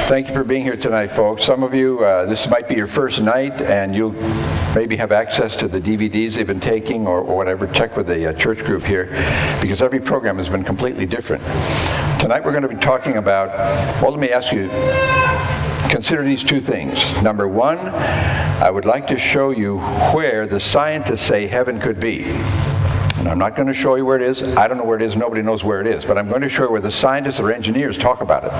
Thank you for being here tonight, folks. Some of you, this might be your first night, and you'll maybe have access to the DVDs they've been taking or whatever. Check with the church group here, because every program has been completely different. Tonight we're going to be talking about, well, let me ask you, consider these two things. Number one, I would like to show you where the scientists say heaven could be. And I'm not going to show you where it is. I don't know where it is. Nobody knows where it is. But I'm going to show you where the scientists or engineers talk about it,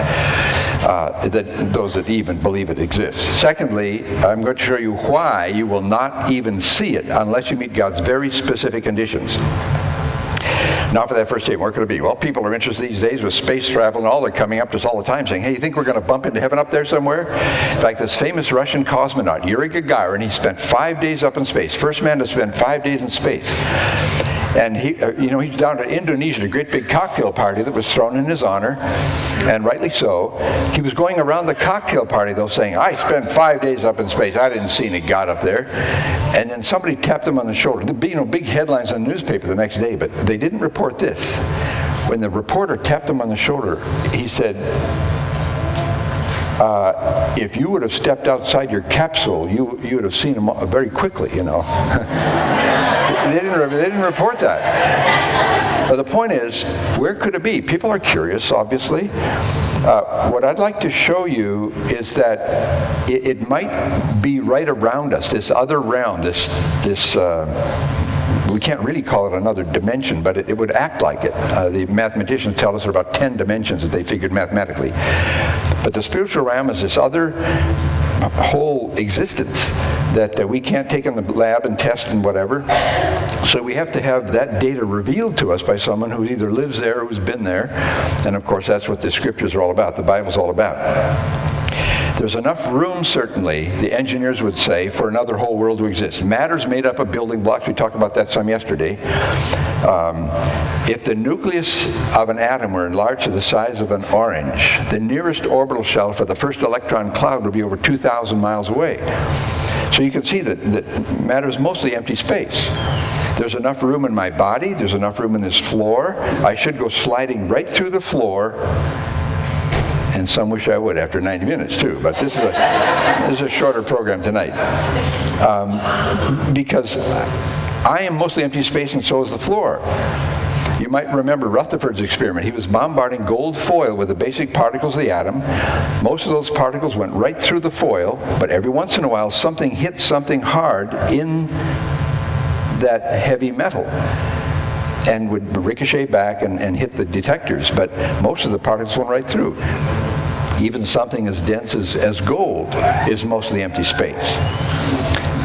those that even believe it exists. Secondly, I'm going to show you why you will not even see it unless you meet God's very specific conditions. Now for that first statement, where could it be? Well, people are interested these days with space travel and all. They're coming up to us all the time saying, hey, you think we're going to bump into heaven up there somewhere? In fact, this famous Russian cosmonaut, Yuri Gagarin, he spent 5 days up in space. First man to spend 5 days in space. And he's down to Indonesia, a great big cocktail party that was thrown in his honor, and rightly so. He was going around the cocktail party, though, saying, I spent 5 days up in space. I didn't see any God up there. And then somebody tapped him on the shoulder. Big headlines in the newspaper the next day, but they didn't report this. When the reporter tapped him on the shoulder, he said, if you would have stepped outside your capsule, you would have seen him very quickly, you know. They didn't report that. But the point is, where could it be? People are curious, obviously. What I'd like to show you is that it might be right around us, this other realm, we can't really call it another dimension, but it would act like it. The mathematicians tell us there are about 10 dimensions that they figured mathematically. But the spiritual realm is this other whole existence that we can't take in the lab and test and whatever. So we have to have that data revealed to us by someone who either lives there or who's been there. And of course, that's what the scriptures are all about, the Bible's all about. There's enough room, certainly, the engineers would say, for another whole world to exist. Matter's made up of building blocks. We talked about that some yesterday. If the nucleus of an atom were enlarged to the size of an orange, the nearest orbital shell for the first electron cloud would be over 2,000 miles away. So you can see that matter is mostly empty space. There's enough room in my body. There's enough room in this floor. I should go sliding right through the floor. And some wish I would after 90 minutes too, but this is a shorter program tonight. Because I am mostly empty space and so is the floor. You might remember Rutherford's experiment. He was bombarding gold foil with the basic particles of the atom. Most of those particles went right through the foil, but every once in a while something hit something hard in that heavy metal and would ricochet back and hit the detectors, but most of the particles went right through. Even something as dense as gold is mostly empty space.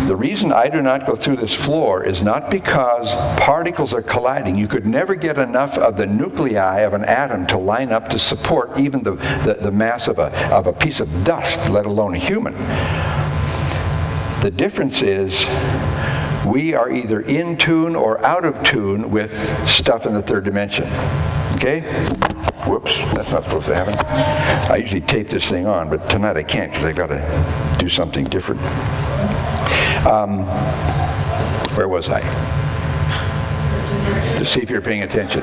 The reason I do not go through this floor is not because particles are colliding. You could never get enough of the nuclei of an atom to line up to support even the mass of a piece of dust, let alone a human. The difference is we are either in tune or out of tune with stuff in the third dimension. Okay? Whoops, that's not supposed to happen. I usually tape this thing on, but tonight I can't because I've got to do something different. Where was I? Just see if you're paying attention.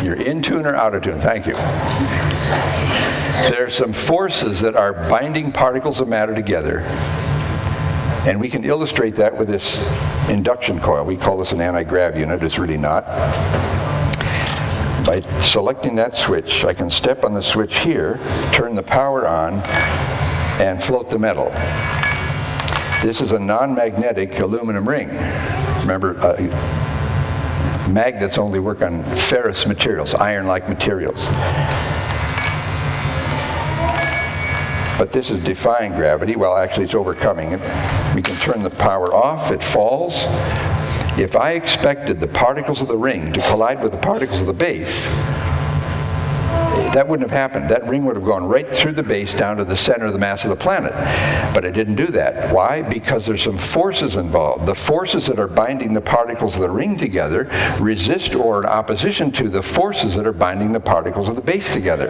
You're in tune or out of tune. Thank you. There are some forces that are binding particles of matter together. And we can illustrate that with this induction coil. We call this an anti-grav unit. It's really not. By selecting that switch, I can step on the switch here, turn the power on, and float the metal. This is a non-magnetic aluminum ring. Remember, magnets only work on ferrous materials, iron-like materials. But this is defying gravity. Well, actually, it's overcoming it. We can turn the power off. It falls. If I expected the particles of the ring to collide with the particles of the base, that wouldn't have happened. That ring would have gone right through the base down to the center of the mass of the planet. But it didn't do that. Why? Because there's some forces involved. The forces that are binding the particles of the ring together resist or in opposition to the forces that are binding the particles of the base together.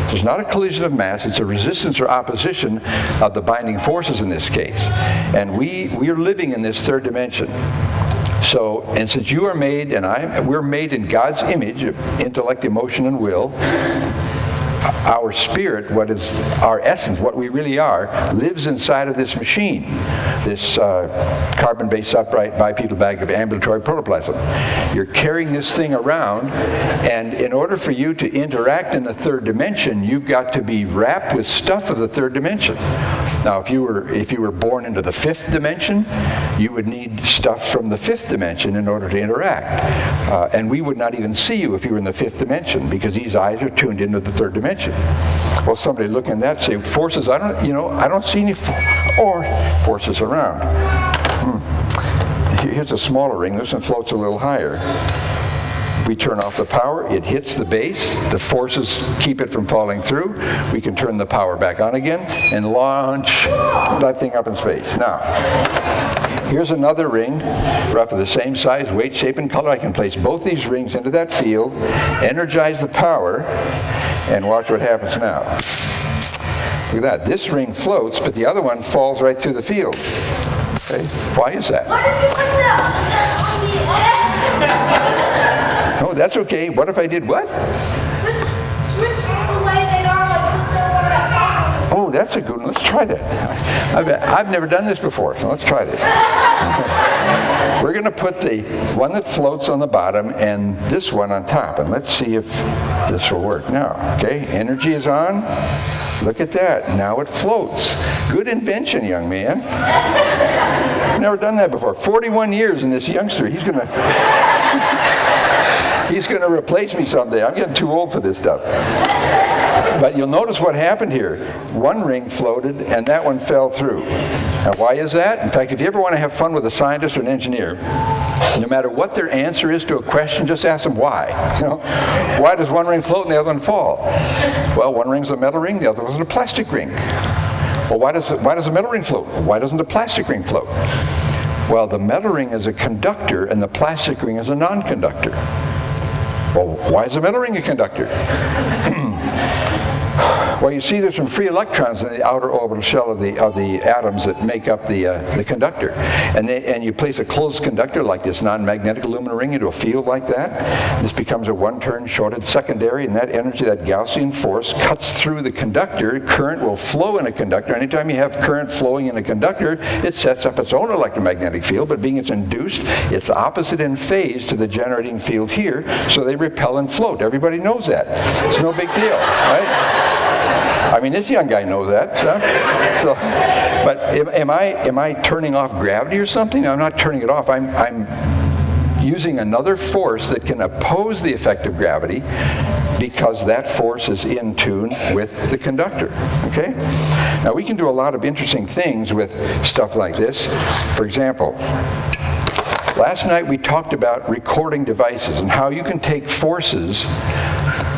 So it's not a collision of mass, it's a resistance or opposition of the binding forces in this case. And we are living in this third dimension. So, and since you are made, and we're made in God's image, intellect, emotion, and will, our spirit, what is our essence, what we really are, lives inside of this machine, this carbon-based upright bipedal bag of ambulatory protoplasm. You're carrying this thing around, and in order for you to interact in the third dimension, you've got to be wrapped with stuff of the third dimension. Now, if you were born into the fifth dimension, you would need stuff from the fifth dimension in order to interact. And we would not even see you if you were in the fifth dimension, because these eyes are tuned into the third dimension. Well, somebody looking at that say, forces, I don't see any forces around. Here's a smaller ring. This one floats a little higher. We turn off the power, it hits the base, the forces keep it from falling through. We can turn the power back on again and launch that thing up in space. Now, here's another ring, roughly the same size, weight, shape, and color. I can place both these rings into that field, energize the power, and watch what happens now. Look at that. This ring floats, but the other one falls right through the field. Okay? Why is that? No, that's okay. What if I did what? Switch the way they are and put them. Oh, that's a good one. Let's try that. I've never done this before, so let's try this. We're going to put the one that floats on the bottom and this one on top, and let's see if this will work. Now, okay, energy is on. Look at that. Now it floats. Good invention, young man. Never done that before. 41 years in this youngster. He's going to replace me someday. I'm getting too old for this stuff. But you'll notice what happened here. One ring floated and that one fell through. Now, why is that? In fact, if you ever want to have fun with a scientist or an engineer, no matter what their answer is to a question, just ask them why. Why does one ring float and the other one fall? Well, one ring's a metal ring, the other one's a plastic ring. Well, why does the metal ring float? Why doesn't the plastic ring float? Well, the metal ring is a conductor and the plastic ring is a non-conductor. Well, why is the metal ring a conductor? Well, you see there's some free electrons in the outer orbital shell of the atoms that make up the conductor. And you place a closed conductor like this non-magnetic aluminum ring into a field like that. This becomes a one-turn shorted secondary, and that energy, that Gaussian force, cuts through the conductor. Current will flow in a conductor. Anytime you have current flowing in a conductor, it sets up its own electromagnetic field, but being it's induced, it's opposite in phase to the generating field here, so they repel and float. Everybody knows that. It's no big deal, right? I mean, this young guy knows that. But am I turning off gravity or something? I'm not turning it off. I'm using another force that can oppose the effect of gravity because that force is in tune with the conductor. Okay? Now, we can do a lot of interesting things with stuff like this. For example, last night we talked about recording devices and how you can take forces,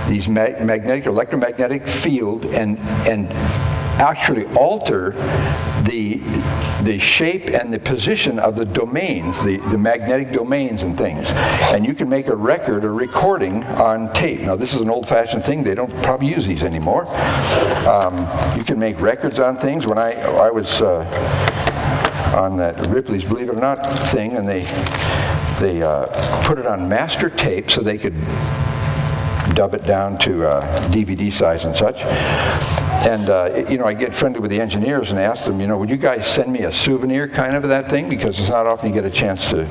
these magnetic or electromagnetic field, and actually alter the shape and the position of the domains, the magnetic domains and things. And you can make a record or recording on tape. Now, this is an old-fashioned thing. They don't probably use these anymore. You can make records on things. When I was on that Ripley's Believe It or Not thing, and they put it on master tape so they could dub it down to DVD size and such. And, I get friendly with the engineers and ask them, would you guys send me a souvenir kind of that thing? Because it's not often you get a chance to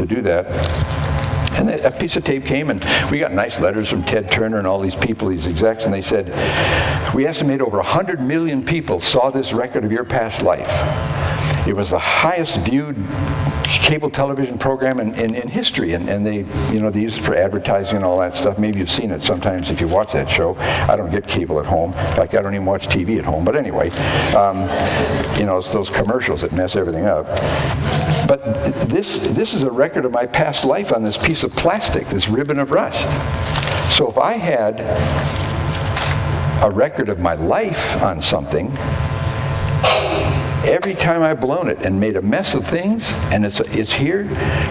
do that. And a piece of tape came, and we got nice letters from Ted Turner and all these people, these execs, and they said, we estimate over 100 million people saw this record of your past life. It was the highest viewed cable television program in history, and they use it for advertising and all that stuff. Maybe you've seen it sometimes if you watch that show. I don't get cable at home. In fact, I don't even watch TV at home. But anyway, it's those commercials that mess everything up. But this is a record of my past life on this piece of plastic, this ribbon of rust. So if I had a record of my life on something, every time I've blown it and made a mess of things, and it's here,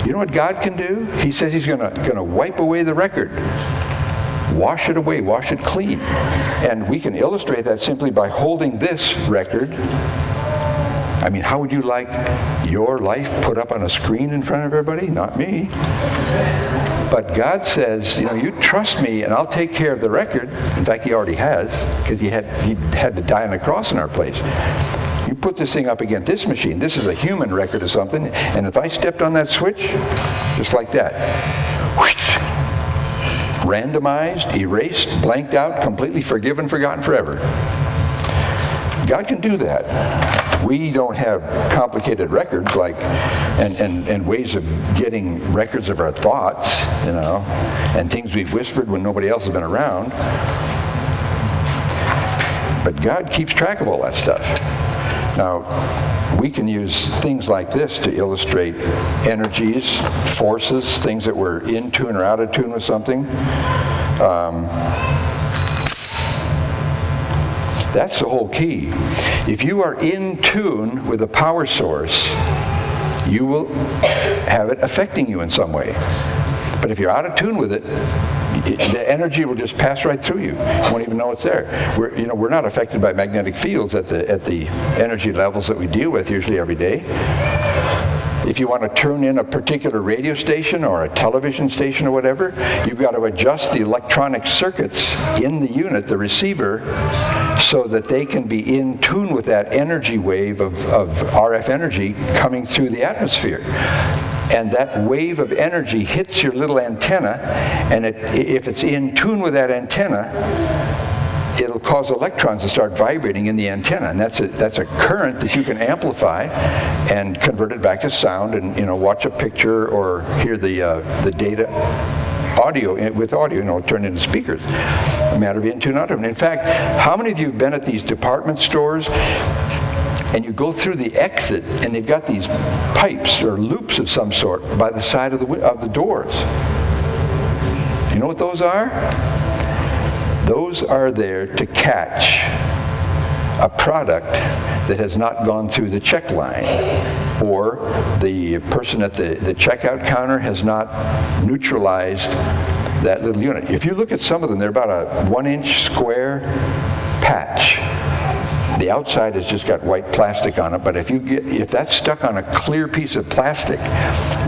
you know what God can do? He says he's going to wipe away the record. Wash it away, wash it clean. And we can illustrate that simply by holding this record. I mean, how would you like your life put up on a screen in front of everybody? Not me. But God says, you trust me and I'll take care of the record. In fact, he already has, because he had to die on the cross in our place. You put this thing up against this machine. This is a human record of something. And if I stepped on that switch, just like that, whoosh, randomized, erased, blanked out, completely forgiven, forgotten forever. God can do that. We don't have complicated records and ways of getting records of our thoughts, and things we've whispered when nobody else has been around. But God keeps track of all that stuff. Now, we can use things like this to illustrate energies, forces, things that we're in tune or out of tune with something. That's the whole key. If you are in tune with a power source, you will have it affecting you in some way. But if you're out of tune with it, the energy will just pass right through you. You won't even know it's there. We're not affected by magnetic fields at the energy levels that we deal with usually every day. If you want to tune in a particular radio station or a television station or whatever, you've got to adjust the electronic circuits in the unit, the receiver, so that they can be in tune with that energy wave of RF energy coming through the atmosphere. And that wave of energy hits your little antenna, and if it's in tune with that antenna, it'll cause electrons to start vibrating in the antenna, and that's a current that you can amplify and convert it back to sound, and watch a picture or hear the data with audio, turn into speakers. A matter of in tune, out of tune. In fact, how many of you have been at these department stores and you go through the exit and they've got these pipes or loops of some sort by the side of the doors? You know what those are? Those are there to catch a product that has not gone through the check line, or the person at the checkout counter has not neutralized that little unit. If you look at some of them, they're about a 1-inch square patch. The outside has just got white plastic on it, but if that's stuck on a clear piece of plastic,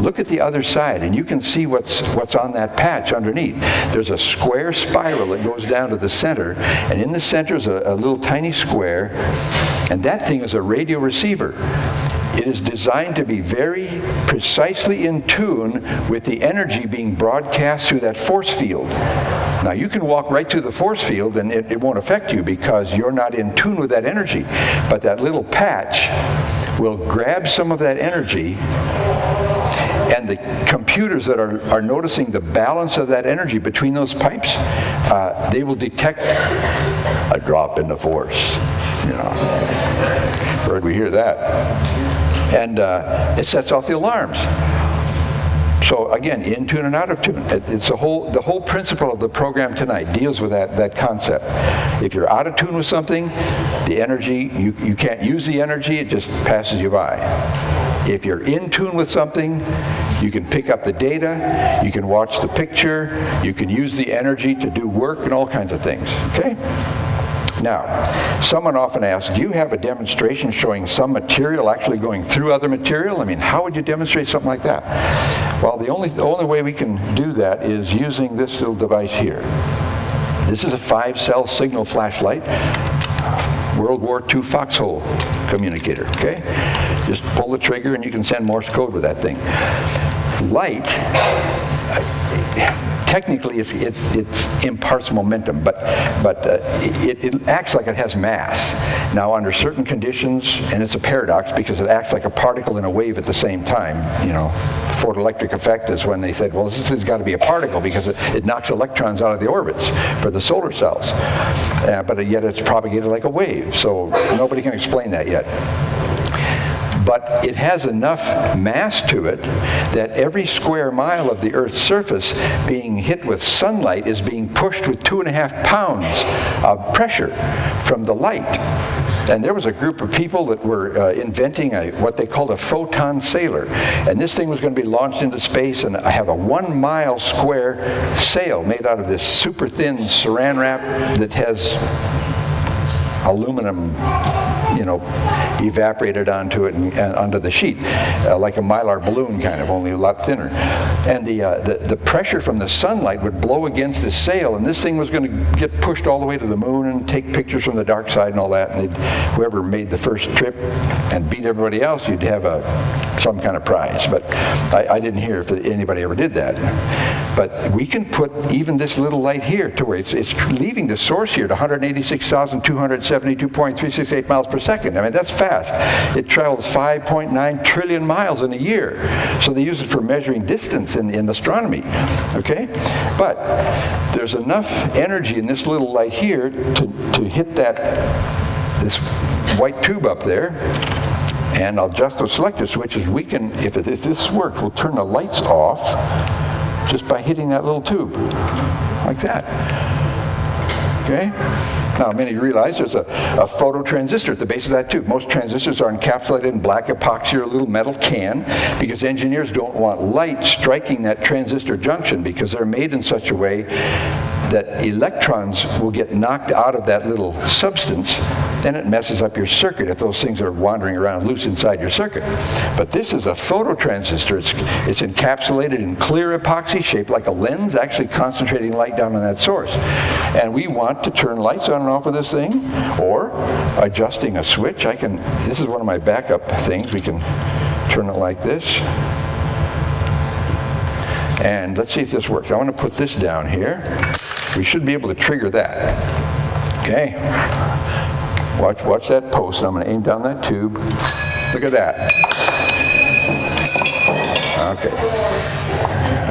look at the other side and you can see what's on that patch underneath. There's a square spiral that goes down to the center, and in the center is a little tiny square, and that thing is a radio receiver. It is designed to be very precisely in tune with the energy being broadcast through that force field. Now, you can walk right through the force field and it won't affect you because you're not in tune with that energy. But that little patch will grab some of that energy, and the computers that are noticing the balance of that energy between those pipes, they will detect a drop in the force. Heard we hear that. And it sets off the alarms. So again, in tune and out of tune. It's the whole principle of the program tonight deals with that concept. If you're out of tune with something, the energy, you can't use the energy, it just passes you by. If you're in tune with something, you can pick up the data, you can watch the picture, you can use the energy to do work and all kinds of things, okay? Now, someone often asks, do you have a demonstration showing some material actually going through other material? I mean, how would you demonstrate something like that? Well, the only way we can do that is using this little device here. This is a 5-cell signal flashlight, World War II foxhole communicator, okay? Just pull the trigger and you can send Morse code with that thing. Light, technically it imparts momentum, but it acts like it has mass. Now, under certain conditions, and it's a paradox because it acts like a particle and a wave at the same time. Photoelectric effect is when they said, well, this has got to be a particle because it knocks electrons out of the orbits for the solar cells. But yet it's propagated like a wave, so nobody can explain that yet. But it has enough mass to it that every square mile of the Earth's surface being hit with sunlight is being pushed with 2.5 pounds of pressure from the light. And there was a group of people that were inventing what they called a photon sailor. And this thing was going to be launched into space, and I have a 1-mile square sail made out of this super thin saran wrap that has aluminum evaporated onto it and onto the sheet, like a Mylar balloon kind of, only a lot thinner. And the pressure from the sunlight would blow against this sail, and this thing was going to get pushed all the way to the moon and take pictures from the dark side and all that. And whoever made the first trip and beat everybody else, you'd have some kind of prize. But I didn't hear if anybody ever did that. But we can put even this little light here to where it's leaving the source here to 186,272.368 miles per second. I mean, that's fast. It travels 5.9 trillion miles in a year. So they use it for measuring distance in astronomy, okay? But there's enough energy in this little light here to hit this white tube up there. And I'll just select the switches. We can, if this works, we'll turn the lights off just by hitting that little tube, like that. Okay? Now, many realize there's a phototransistor at the base of that tube. Most transistors are encapsulated in black epoxy or a little metal can because engineers don't want light striking that transistor junction because they're made in such a way that electrons will get knocked out of that little substance, then it messes up your circuit if those things are wandering around loose inside your circuit. But this is a phototransistor. It's encapsulated in clear epoxy shaped like a lens, actually concentrating light down on that source. And we want to turn lights on and off of this thing, or adjusting a switch. This is one of my backup things. We can turn it like this. And let's see if this works. I want to put this down here. We should be able to trigger that. Okay. Watch that post. I'm going to aim down that tube. Look at that. Okay.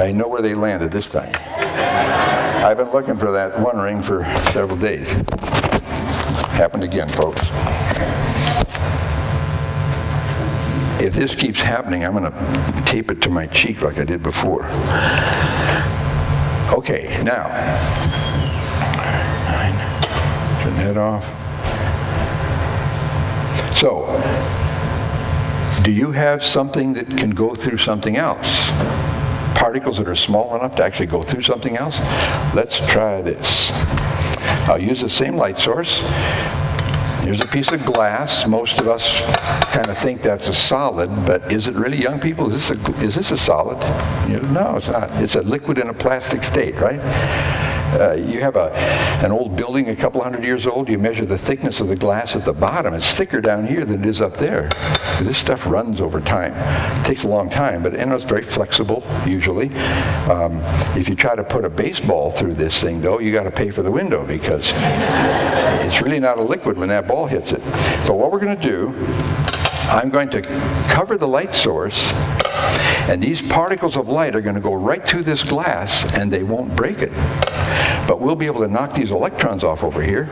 I know where they landed this time. I've been looking for that one ring for several days. Happened again, folks. If this keeps happening, I'm going to tape it to my cheek like I did before. Okay, now, turn that off. So, do you have something that can go through something else? Particles that are small enough to actually go through something else? Let's try this. I'll use the same light source. Here's a piece of glass. Most of us kind of think that's a solid, but is it really, young people? Is this a solid? No, it's not. It's a liquid in a plastic state, right? You have an old building a couple hundred years old. You measure the thickness of the glass at the bottom. It's thicker down here than it is up there. This stuff runs over time. It takes a long time, but it's very flexible, usually. If you try to put a baseball through this thing, though, you got to pay for the window because it's really not a liquid when that ball hits it. But what we're going to do, I'm going to cover the light source, and these particles of light are going to go right through this glass, and they won't break it. But we'll be able to knock these electrons off over here,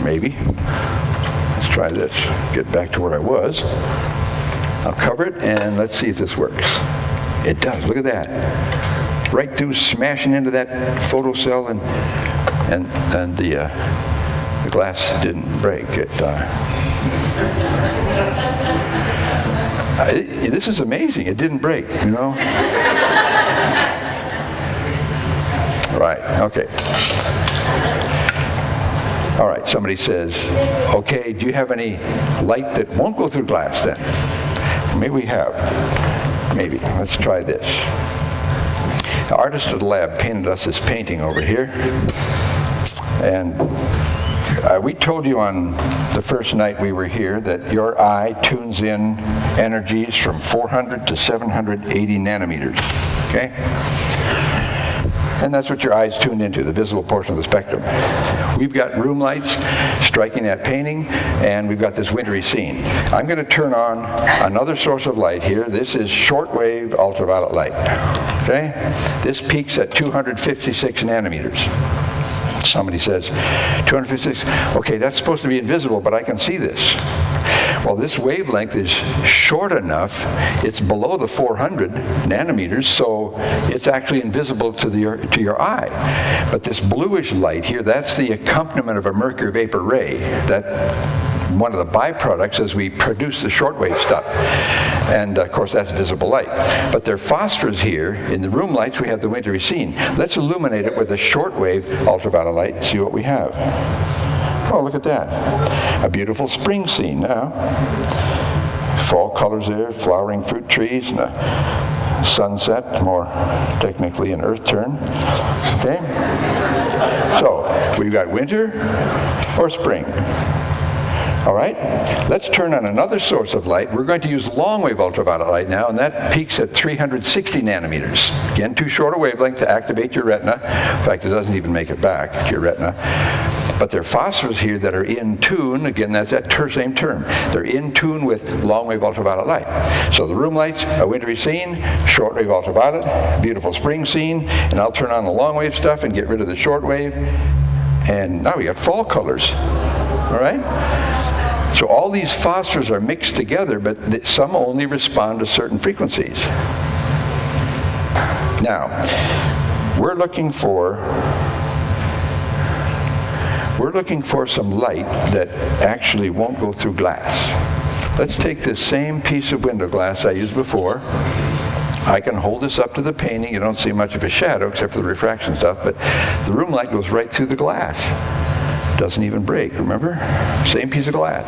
maybe. Let's try this. Get back to where I was. I'll cover it, and let's see if this works. It does. Look at that. Right through, smashing into that photocell, and the glass didn't break. This is amazing. It didn't break, Right, okay. All right, somebody says, okay, do you have any light that won't go through glass then? Maybe we have. Maybe. Let's try this. The artist at the lab painted us this painting over here. And we told you on the first night we were here that your eye tunes in energies from 400 to 780 nanometers, okay? And that's what your eye's tuned into, the visible portion of the spectrum. We've got room lights striking that painting, and we've got this wintry scene. I'm going to turn on another source of light here. This is shortwave ultraviolet light, okay? This peaks at 256 nanometers. Somebody says, 256, okay, that's supposed to be invisible, but I can see this. Well, this wavelength is short enough, it's below the 400 nanometers, so it's actually invisible to your eye. But this bluish light here, that's the accompaniment of a mercury vapor ray. That one of the byproducts as we produce the shortwave stuff. And of course that's visible light. But there are phosphors here. In the room lights we have the wintry scene. Let's illuminate it with a shortwave ultraviolet light and see what we have. Oh, look at that. A beautiful spring scene now. Fall colors there, flowering fruit trees, and a sunset, more technically an earth turn. Okay? So, we've got winter or spring. All right, let's turn on another source of light. We're going to use long-wave ultraviolet light now, and that peaks at 360 nanometers. Again, too short a wavelength to activate your retina. In fact, it doesn't even make it back to your retina. But there are phosphors here that are in tune. Again, that's that same term. They're in tune with long-wave ultraviolet light. So the room lights, a wintry scene, short-wave ultraviolet, beautiful spring scene, and I'll turn on the long-wave stuff and get rid of the short-wave. And now we got fall colors. All right? So all these phosphors are mixed together, but some only respond to certain frequencies. Now, we're looking for some light that actually won't go through glass. Let's take this same piece of window glass I used before. I can hold this up to the painting. You don't see much of a shadow except for the refraction stuff, but the room light goes right through the glass. Doesn't even break, remember? Same piece of glass.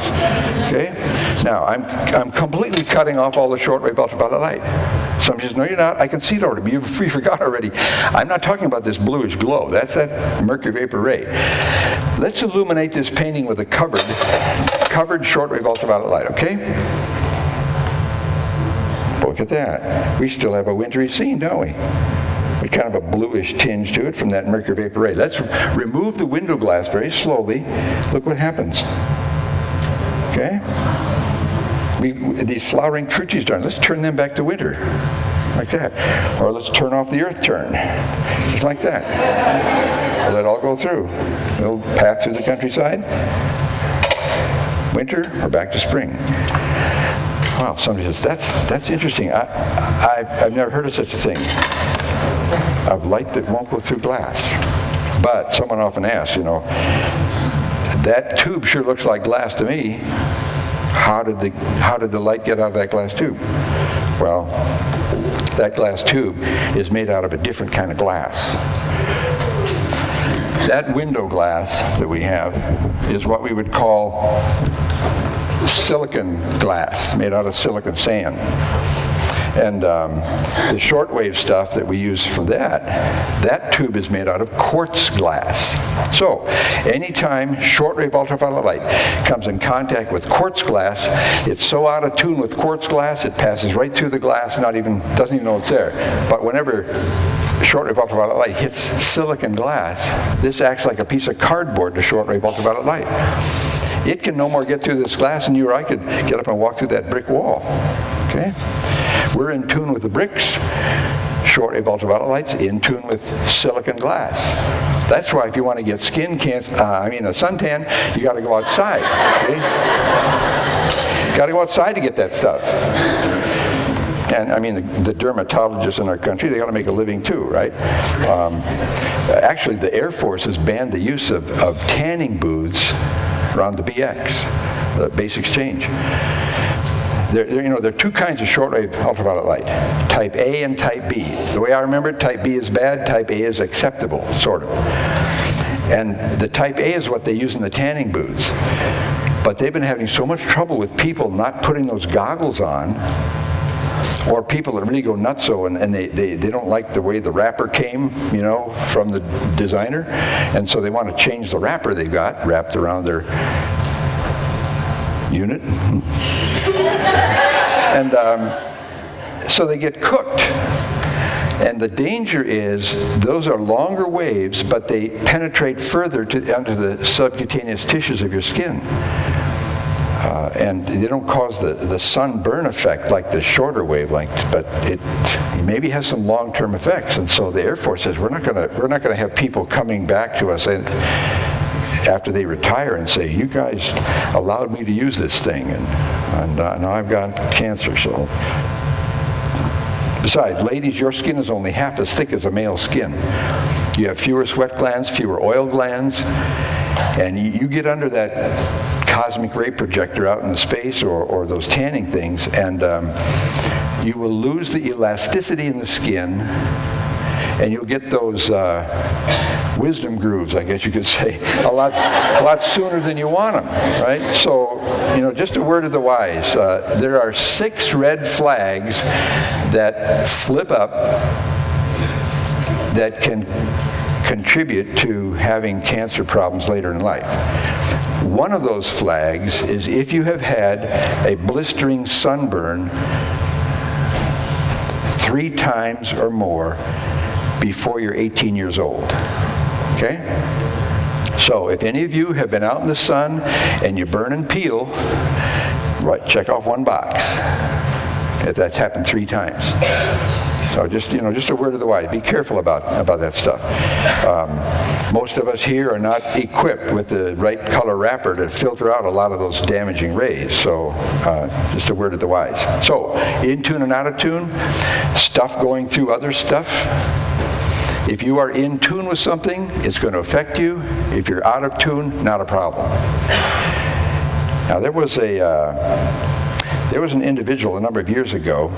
Okay? Now, I'm completely cutting off all the shortwave ultraviolet light. Somebody says, no, you're not. I can see it already. You forgot already. I'm not talking about this bluish glow. That's that mercury vapor ray. Let's illuminate this painting with a covered shortwave ultraviolet light, okay? Look at that. We still have a wintry scene, don't we? With kind of a bluish tinge to it from that mercury vapor ray. Let's remove the window glass very slowly. Look what happens. Okay? These flowering fruit trees, let's turn them back to winter. Like that. Or let's turn off the earth turn. Just like that. Let it all go through. It'll path through the countryside. Winter or back to spring. Wow, somebody says, that's interesting. I've never heard of such a thing. Of light that won't go through glass. But someone often asks, that tube sure looks like glass to me. How did the light get out of that glass tube? Well, that glass tube is made out of a different kind of glass. That window glass that we have is what we would call silicon glass, made out of silicon sand. And the shortwave stuff that we use for that tube is made out of quartz glass. So anytime shortwave ultraviolet light comes in contact with quartz glass, it's so out of tune with quartz glass, it passes right through the glass, doesn't even know it's there. But whenever shortwave ultraviolet light hits silicon glass, this acts like a piece of cardboard to shortwave ultraviolet light. It can no more get through this glass than you or I could get up and walk through that brick wall. Okay? We're in tune with the bricks. Shortwave ultraviolet light's in tune with silicon glass. That's why if you want to get a suntan, you got to go outside. Okay? Got to go outside to get that stuff. And the dermatologists in our country, they got to make a living too, right? Actually, the Air Force has banned the use of tanning booths around the BX, the base exchange. There are two kinds of shortwave ultraviolet light, type A and type B. The way I remember it, type B is bad, type A is acceptable, sort of. And the type A is what they use in the tanning booths. But they've been having so much trouble with people not putting those goggles on, or people that really go nutso and they don't like the way the wrapper came, from the designer. And so they want to change the wrapper they've got wrapped around their unit. And so they get cooked. And the danger is those are longer waves, but they penetrate further onto the subcutaneous tissues of your skin. And they don't cause the sunburn effect like the shorter wavelengths, but it maybe has some long-term effects. And so the Air Force says we're not going to have people coming back to us after they retire and say, you guys allowed me to use this thing, and now I've got cancer. So besides, ladies, your skin is only half as thick as a male skin. You have fewer sweat glands, fewer oil glands, and you get under that cosmic ray projector out in the space or those tanning things, and you will lose the elasticity in the skin, and you'll get those wisdom grooves, I guess you could say, a lot sooner than you want them, right? So, just a word of the wise. There are 6 red flags that flip up that can contribute to having cancer problems later in life. One of those flags is if you have had a blistering sunburn 3 times or more before you're 18 years old. Okay? So if any of you have been out in the sun and you burn and peel, right, check off 1 box if that's happened 3 times. So just a word of the wise. Be careful about that stuff. Most of us here are not equipped with the right color wrapper to filter out a lot of those damaging rays. So just a word of the wise. So in tune and out of tune, stuff going through other stuff. If you are in tune with something, it's going to affect you. If you're out of tune, not a problem. Now there was an individual a number of years ago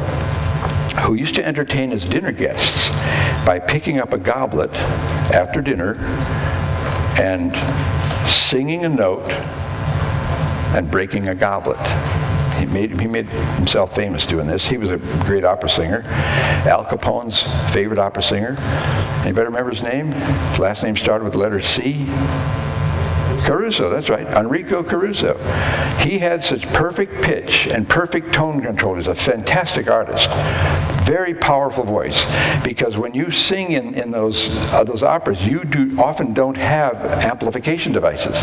who used to entertain his dinner guests by picking up a goblet after dinner and singing a note and breaking a goblet. He made himself famous doing this. He was a great opera singer. Al Capone's favorite opera singer. Anybody remember his name? His last name started with the letter C. Caruso, that's right, Enrico Caruso. He had such perfect pitch and perfect tone control. He's a fantastic artist. Very powerful voice, because when you sing in those operas, you often don't have amplification devices.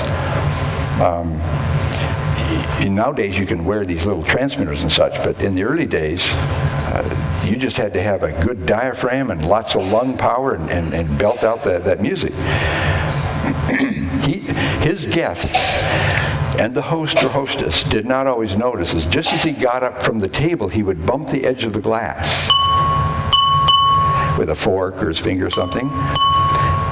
Nowadays you can wear these little transmitters and such, but in the early days, you just had to have a good diaphragm and lots of lung power and belt out that music. His guests and the host or hostess did not always notice is just as he got up from the table, he would bump the edge of the glass with a fork or his finger or something.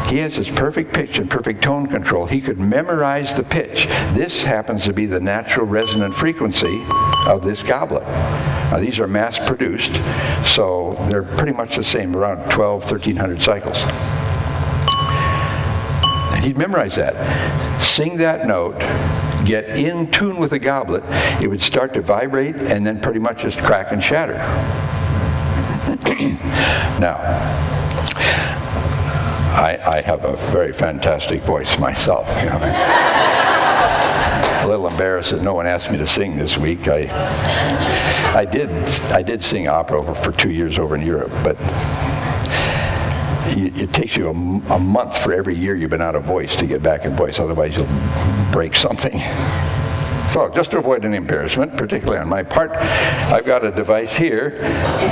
He has his perfect pitch and perfect tone control. He could memorize the pitch. This happens to be the natural resonant frequency of this goblet. Now, these are mass-produced, so they're pretty much the same, around 1,300 cycles. And he'd memorize that. Sing that note, get in tune with the goblet, it would start to vibrate and then pretty much just crack and shatter. Now, I have a very fantastic voice myself. A little embarrassed that no one asked me to sing this week. I did sing opera for 2 years over in Europe, but it takes you a month for every year you've been out of voice to get back in voice. Otherwise, you'll break something. So just to avoid any embarrassment, particularly on my part, I've got a device here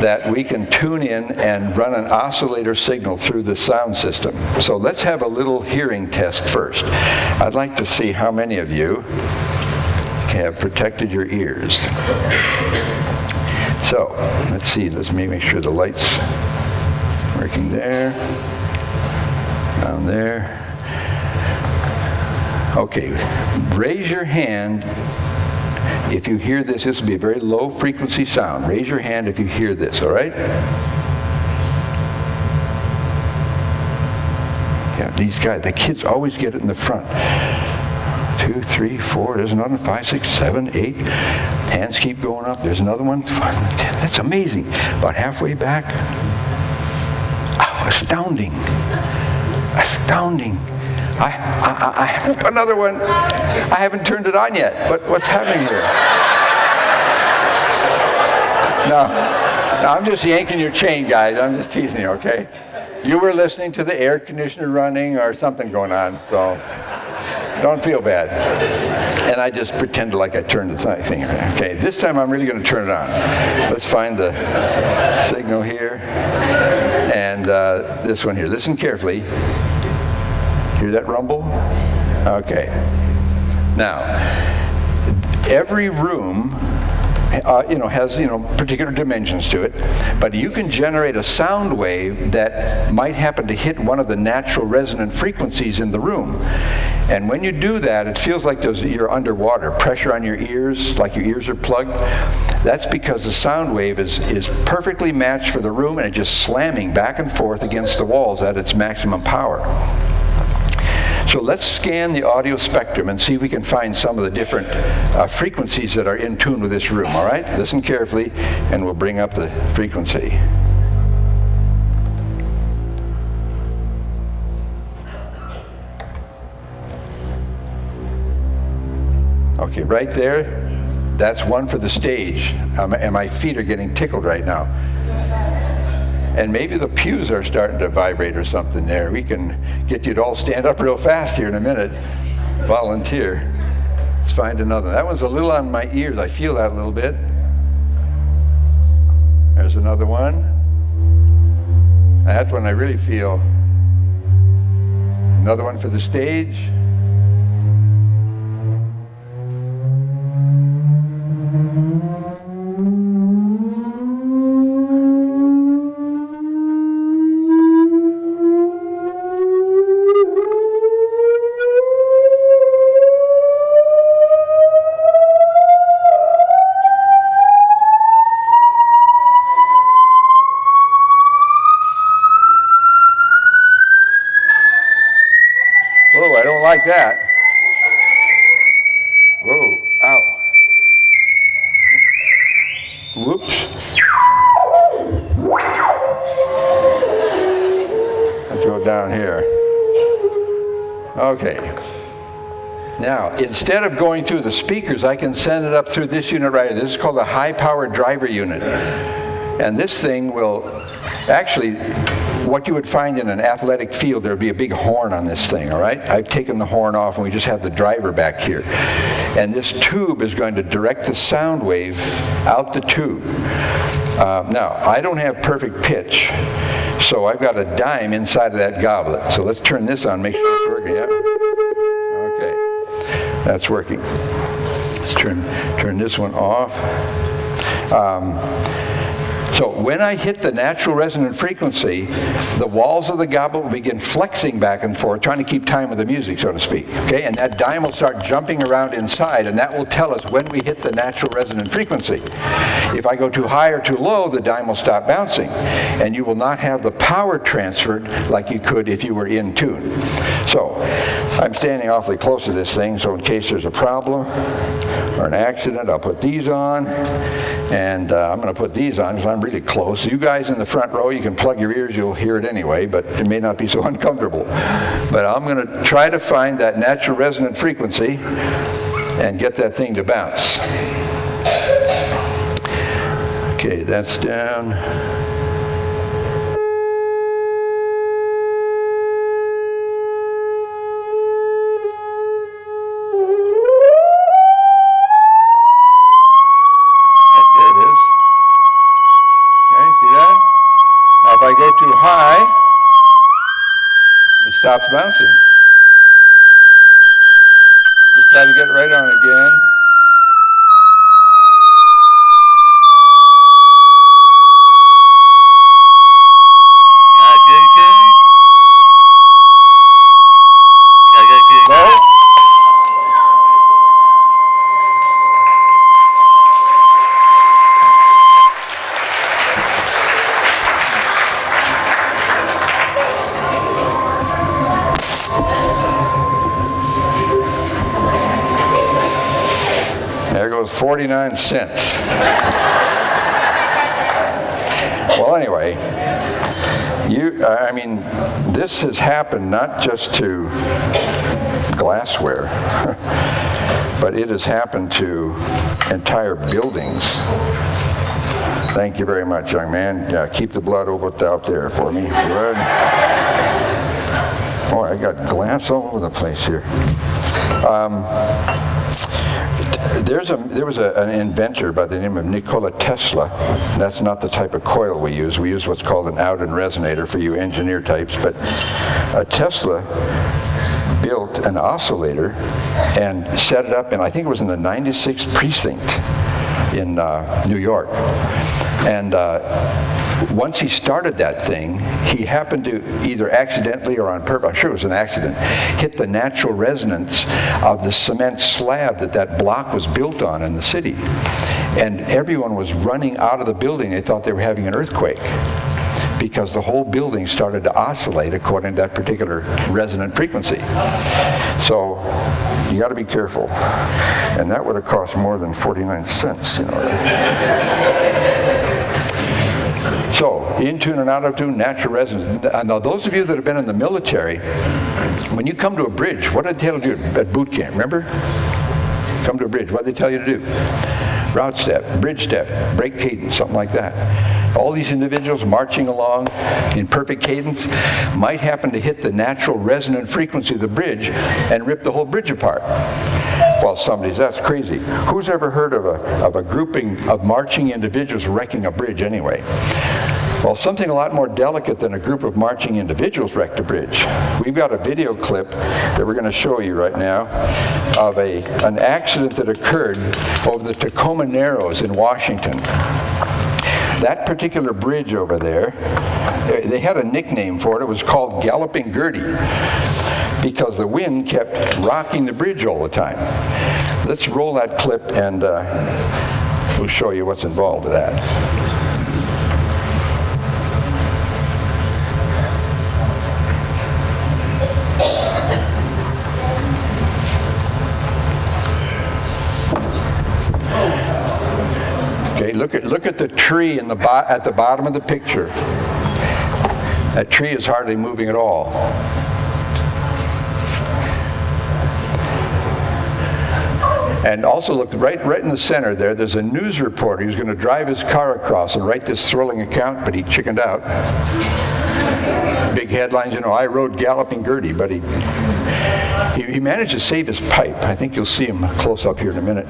that we can tune in and run an oscillator signal through the sound system. So let's have a little hearing test first. I'd like to see how many of you have protected your ears. So let's see, let's make sure the light's working there, down there. Okay, raise your hand if you hear this. This will be a very low frequency sound. Raise your hand if you hear this, all right? Yeah, these guys, the kids always get it in the front. 2, 3, 4, there's another one, 5, 6, 7, 8. Hands keep going up. There's another one, 5, 10. That's amazing. About halfway back. Oh, astounding. Astounding. Another one. I haven't turned it on yet. What's happening here? No, I'm just yanking your chain, guys. I'm just teasing you, okay? You were listening to the air conditioner running or something going on, so don't feel bad. And I just pretend like I turned the thing. Okay, this time I'm really going to turn it on. Let's find the signal here. And this one here. Listen carefully. Hear that rumble? Okay. Now, every room, has particular dimensions to it, but you can generate a sound wave that might happen to hit one of the natural resonant frequencies in the room. And when you do that, it feels like you're underwater, pressure on your ears, like your ears are plugged. That's because the sound wave is perfectly matched for the room, and it's just slamming back and forth against the walls at its maximum power. So let's scan the audio spectrum and see if we can find some of the different frequencies that are in tune with this room, all right? Listen carefully, and we'll bring up the frequency. Okay, right there, that's one for the stage. And my feet are getting tickled right now. And maybe the pews are starting to vibrate or something there. We can get you to all stand up real fast here in a minute. Volunteer. Let's find another. That one's a little on my ears. I feel that a little bit. There's another one. That's one I really feel. Another one for the stage. Whoa, I don't like that. Whoa, ow. Whoops. Let's go down here. Okay. Now, instead of going through the speakers, I can send it up through this unit right here. This is called a high-powered driver unit. And this thing will actually, what you would find in an athletic field, there would be a big horn on this thing, all right? I've taken the horn off, and we just have the driver back here. And this tube is going to direct the sound wave out the tube. Now, I don't have perfect pitch, so I've got a dime inside of that goblet. So let's turn this on, make sure it's working. Yep. Okay, that's working. Let's turn this one off. So when I hit the natural resonant frequency, the walls of the goblet will begin flexing back and forth, trying to keep time with the music, so to speak. Okay, and that dime will start jumping around inside, and that will tell us when we hit the natural resonant frequency. If I go too high or too low, the dime will stop bouncing, and you will not have the power transferred like you could if you were in tune. So I'm standing awfully close to this thing, so in case there's a problem or an accident, I'll put these on, and I'm going to put these on because I'm really close. You guys in the front row, you can plug your ears, you'll hear it anyway, but it may not be so uncomfortable. But I'm going to try to find that natural resonant frequency and get that thing to bounce. Okay, that's down. Too high, it stops bouncing. Just try to get it right on again. Low. There goes 49 cents. Well, anyway, I mean, this has happened not just to glassware, but it has happened to entire buildings. Thank you very much, young man. Yeah, keep the blood out there for me. Good. Oh, I got glass all over the place here. There was an inventor by the name of Nikola Tesla. That's not the type of coil we use. We use what's called an out-and resonator for you engineer types. But Tesla built an oscillator and set it up, and I think it was in the 96th precinct in New York. And once he started that thing, he happened to either accidentally or on purpose, I'm sure it was an accident, hit the natural resonance of the cement slab that block was built on in the city. And everyone was running out of the building. They thought they were having an earthquake because the whole building started to oscillate according to that particular resonant frequency. So you got to be careful. And that would have cost more than 49 cents, you know. So, in tune and out of tune, natural resonance. Now, those of you that have been in the military, when you come to a bridge, what did they tell you to do at boot camp? Remember? Come to a bridge. What did they tell you to do? Route step, bridge step, break cadence, something like that. All these individuals marching along in perfect cadence might happen to hit the natural resonant frequency of the bridge and rip the whole bridge apart. Well, that's crazy. Who's ever heard of a grouping of marching individuals wrecking a bridge anyway? Well, something a lot more delicate than a group of marching individuals wrecked a bridge. We've got a video clip that we're going to show you right now of an accident that occurred over the Tacoma Narrows in Washington. That particular bridge over there, they had a nickname for it. It was called Galloping Gertie, because the wind kept rocking the bridge all the time. Let's roll that clip and we'll show you what's involved with that. Okay, look at the tree at the bottom of the picture. That tree is hardly moving at all. And also look right in the center there, there's a news reporter who's going to drive his car across and write this thrilling account, but he chickened out. Big headlines, you know, I rode Galloping Gertie, but he managed to save his pipe. I think you'll see him close up here in a minute.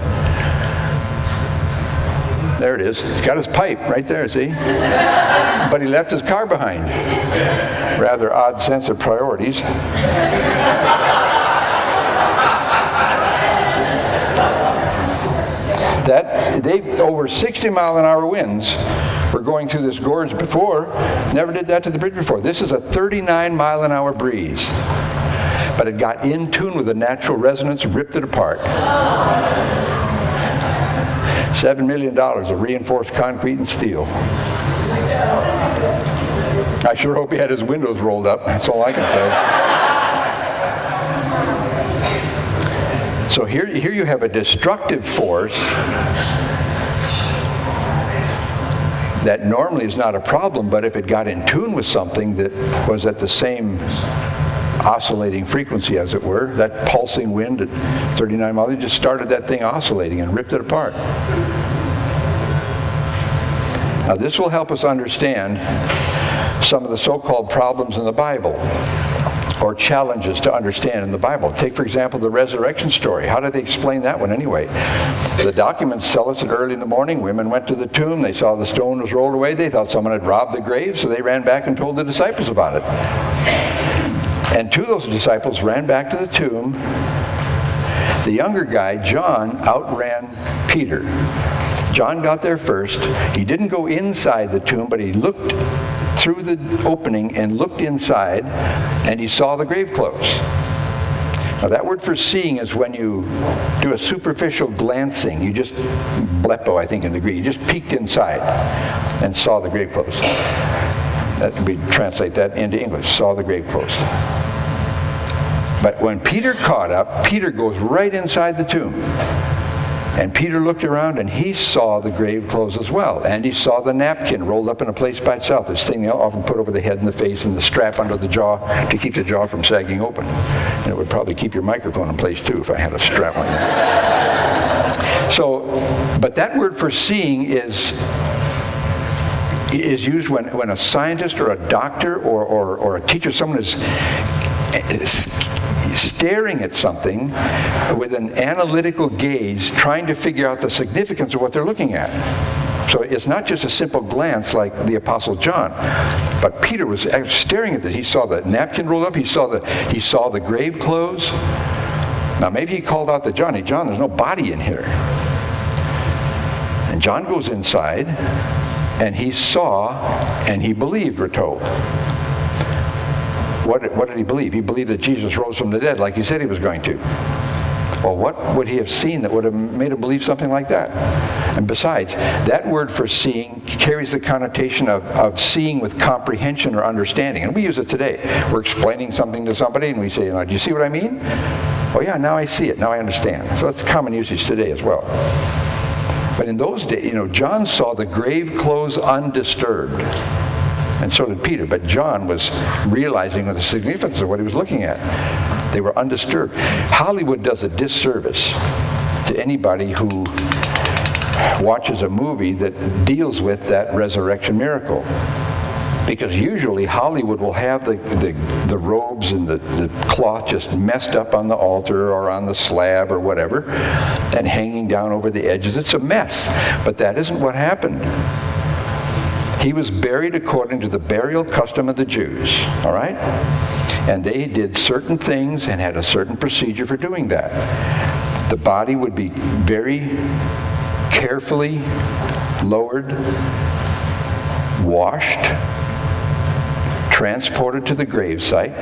There it is. He's got his pipe right there, see? But he left his car behind. Rather odd sense of priorities. Over 60-mile-an-hour winds were going through this gorge before. Never did that to the bridge before. This is a 39-mile-an-hour breeze. But it got in tune with the natural resonance, ripped it apart. $7 million of reinforced concrete and steel. I sure hope he had his windows rolled up. That's all I can say. So here you have a destructive force that normally is not a problem, but if it got in tune with something that was at the same oscillating frequency, as it were, that pulsing wind at 39 miles, it just started that thing oscillating and ripped it apart. Now this will help us understand some of the so-called problems in the Bible, or challenges to understand in the Bible. Take, for example, the resurrection story. How did they explain that one anyway? The documents tell us that early in the morning, women went to the tomb. They saw the stone was rolled away. They thought someone had robbed the grave, so they ran back and told the disciples about it. And two of those disciples ran back to the tomb. The younger guy, John, outran Peter. John got there first. He didn't go inside the tomb, but he looked through the opening and looked inside, and he saw the grave clothes. Now that word for seeing is when you do a superficial glancing. You just, blepo, I think in the Greek, you just peeked inside and saw the grave clothes. We translate that into English, saw the grave clothes. But when Peter caught up, Peter goes right inside the tomb. And Peter looked around and he saw the grave clothes as well. And he saw the napkin rolled up in a place by itself. This thing they often put over the head and the face, and the strap under the jaw to keep the jaw from sagging open. And it would probably keep your microphone in place too if I had a strap like that. So, but that word for seeing is used when a scientist or a doctor or a teacher, someone is staring at something with an analytical gaze, trying to figure out the significance of what they're looking at. So it's not just a simple glance like the Apostle John, but Peter was staring at this. He saw the napkin rolled up. He saw the grave clothes. Now maybe he called out to John, "Hey John, there's no body in here." And John goes inside, and he saw and he believed, we're told. What did he believe? He believed that Jesus rose from the dead like he said he was going to. Well, what would he have seen that would have made him believe something like that? And besides, that word for seeing carries the connotation of seeing with comprehension or understanding. And we use it today. We're explaining something to somebody and we say, do you see what I mean? Oh yeah, now I see it, now I understand. So that's common usage today as well. But in those days, John saw the grave clothes undisturbed. And so did Peter. But John was realizing the significance of what he was looking at. They were undisturbed. Hollywood does a disservice to anybody who watches a movie that deals with that resurrection miracle. Because usually Hollywood will have the robes and the cloth just messed up on the altar or on the slab or whatever and hanging down over the edges. It's a mess. But that isn't what happened. He was buried according to the burial custom of the Jews, all right? And they did certain things and had a certain procedure for doing that. The body would be very carefully lowered, washed, transported to the gravesite,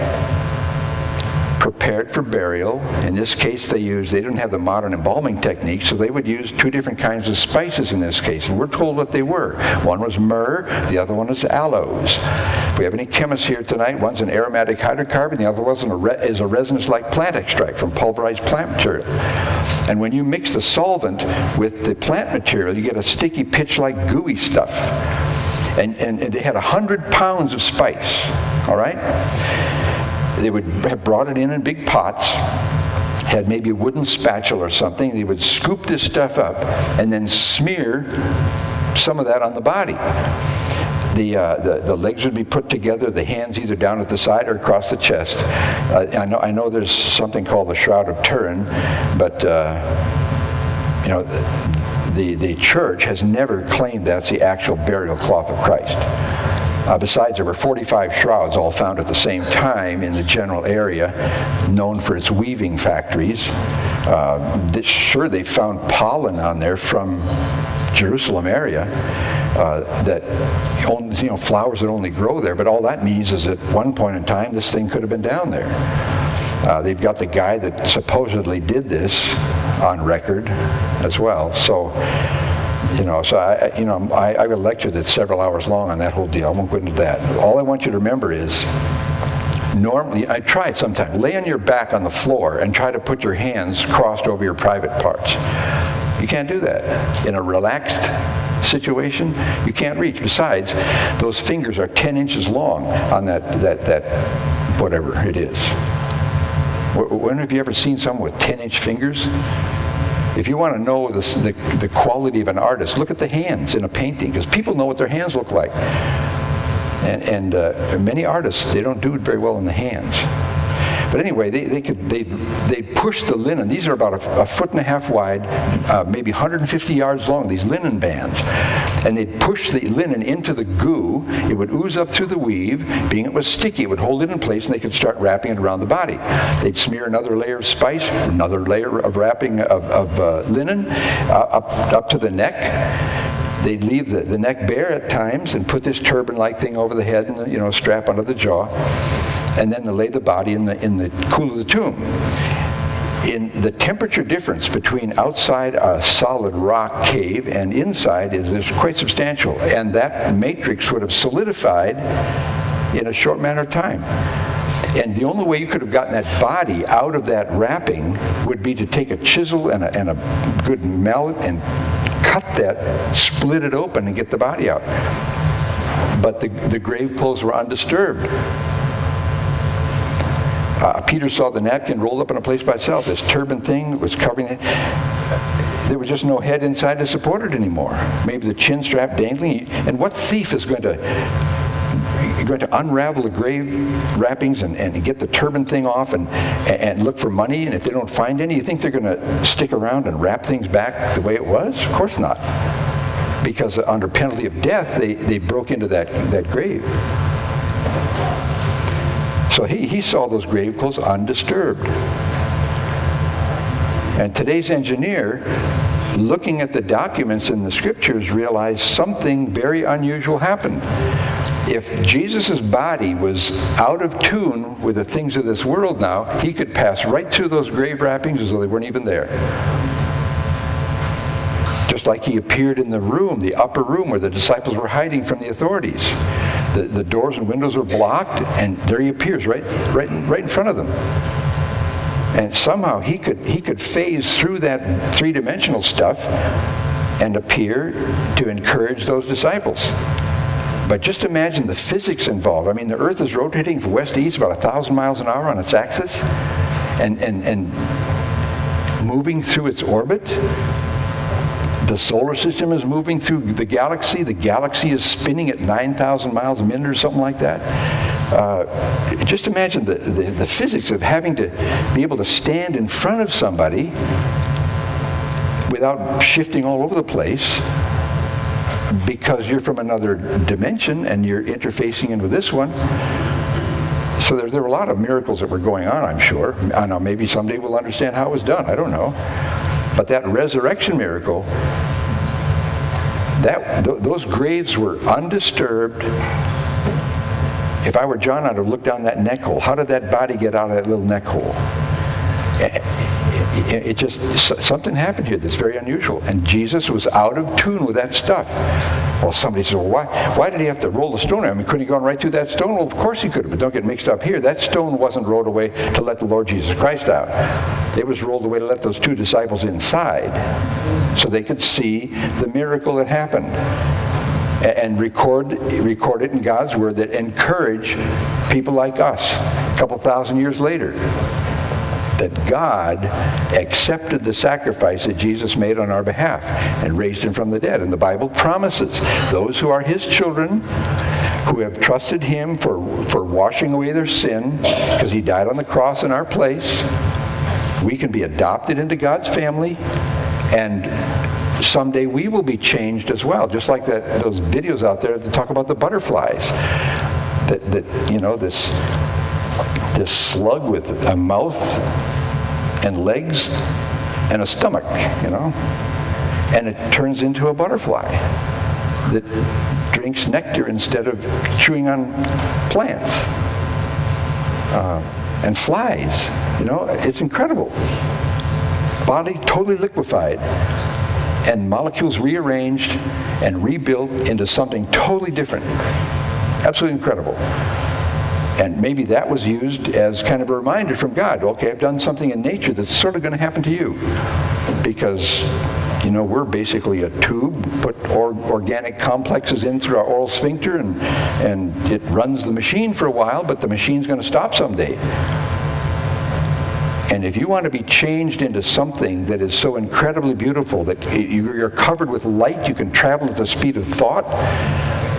prepared for burial. In this case, they didn't have the modern embalming technique, so they would use two different kinds of spices in this case, and we're told what they were. One was myrrh, the other one is aloes. If we have any chemists here tonight, one's an aromatic hydrocarbon, the other one is a resinous-like plant extract from pulverized plant material. And when you mix the solvent with the plant material, you get a sticky, pitch-like gooey stuff. And they had 100 pounds of spice, all right? They would have brought it in big pots, had maybe a wooden spatula or something. They would scoop this stuff up and then smear some of that on the body. The legs would be put together, the hands either down at the side or across the chest. I know there's something called the Shroud of Turin, but the church has never claimed that's the actual burial cloth of Christ. Besides, there were 45 shrouds all found at the same time in the general area, known for its weaving factories. Sure, they found pollen on there from Jerusalem area that flowers that only grow there, but all that means is at one point in time this thing could have been down there. They've got the guy that supposedly did this on record as well. So I got a lecture that's several hours long on that whole deal. I won't go into that. All I want you to remember is, normally, I try it sometime. Lay on your back on the floor and try to put your hands crossed over your private parts. You can't do that. In a relaxed situation, you can't reach. Besides, those fingers are 10 inches long on that whatever it is. When have you ever seen someone with 10-inch fingers? If you want to know the quality of an artist, look at the hands in a painting, because people know what their hands look like. And many artists, they don't do it very well in the hands. But anyway, they'd push the linen. These are about a foot and a half wide, maybe 150 yards long, these linen bands. And they'd push the linen into the goo. It would ooze up through the weave. Being it was sticky, it would hold it in place, and they could start wrapping it around the body. They'd smear another layer of spice, another layer of wrapping of linen up to the neck. They'd leave the neck bare at times and put this turban-like thing over the head and strap under the jaw. And then they lay the body in the cool of the tomb. In the temperature difference between outside a solid rock cave and inside is quite substantial, and that matrix would have solidified in a short matter of time. And the only way you could have gotten that body out of that wrapping would be to take a chisel and a good mallet and cut that, split it open, and get the body out. But the grave clothes were undisturbed. Peter saw the napkin rolled up in a place by itself. This turban thing was covering it. There was just no head inside to support it anymore. Maybe the chin strap dangling. And what thief is going to unravel the grave wrappings and get the turban thing off and look for money? And if they don't find any, you think they're going to stick around and wrap things back the way it was? Of course not. Because under penalty of death, they broke into that grave. So he saw those grave clothes undisturbed. And today's engineer, looking at the documents in the scriptures, realized something very unusual happened. If Jesus' body was out of tune with the things of this world now, he could pass right through those grave wrappings as though they weren't even there. Just like he appeared in the room, the upper room where the disciples were hiding from the authorities. The doors and windows were blocked, and there he appears right in front of them. And somehow he could phase through that three-dimensional stuff and appear to encourage those disciples. But just imagine the physics involved. I mean, the Earth is rotating from west to east about 1,000 miles an hour on its axis, and moving through its orbit. The solar system is moving through the galaxy. The galaxy is spinning at 9,000 miles a minute or something like that. Just imagine the physics of having to be able to stand in front of somebody without shifting all over the place because you're from another dimension and you're interfacing into this one. So there were a lot of miracles that were going on, I'm sure. I know maybe someday we'll understand how it was done. I don't know. But that resurrection miracle, those graves were undisturbed. If I were John, I'd have looked down that neck hole. How did that body get out of that little neck hole? It just, something happened here that's very unusual. And Jesus was out of tune with that stuff. Well, somebody said, well, why did he have to roll the stone? I mean, couldn't he gone right through that stone? Well, of course he could have, but don't get mixed up here. That stone wasn't rolled away to let the Lord Jesus Christ out. It was rolled away to let those two disciples inside so they could see the miracle that happened and record it in God's Word that encourage people like us a couple thousand years later. That God accepted the sacrifice that Jesus made on our behalf and raised him from the dead. And the Bible promises those who are his children, who have trusted him for washing away their sin, because he died on the cross in our place, we can be adopted into God's family, and someday we will be changed as well. Just like those videos out there that talk about the butterflies. That you know, this slug with a mouth and legs and a stomach, you know, and it turns into a butterfly that drinks nectar instead of chewing on plants and flies. You know, it's incredible. Body totally liquefied and molecules rearranged and rebuilt into something totally different. Absolutely incredible. And maybe that was used as kind of a reminder from God. Okay, I've done something in nature that's sort of going to happen to you. Because, you know, we're basically a tube, put organic complexes in through our oral sphincter, and it runs the machine for a while, but the machine's going to stop someday. And if you want to be changed into something that is so incredibly beautiful that you're covered with light, you can travel at the speed of thought,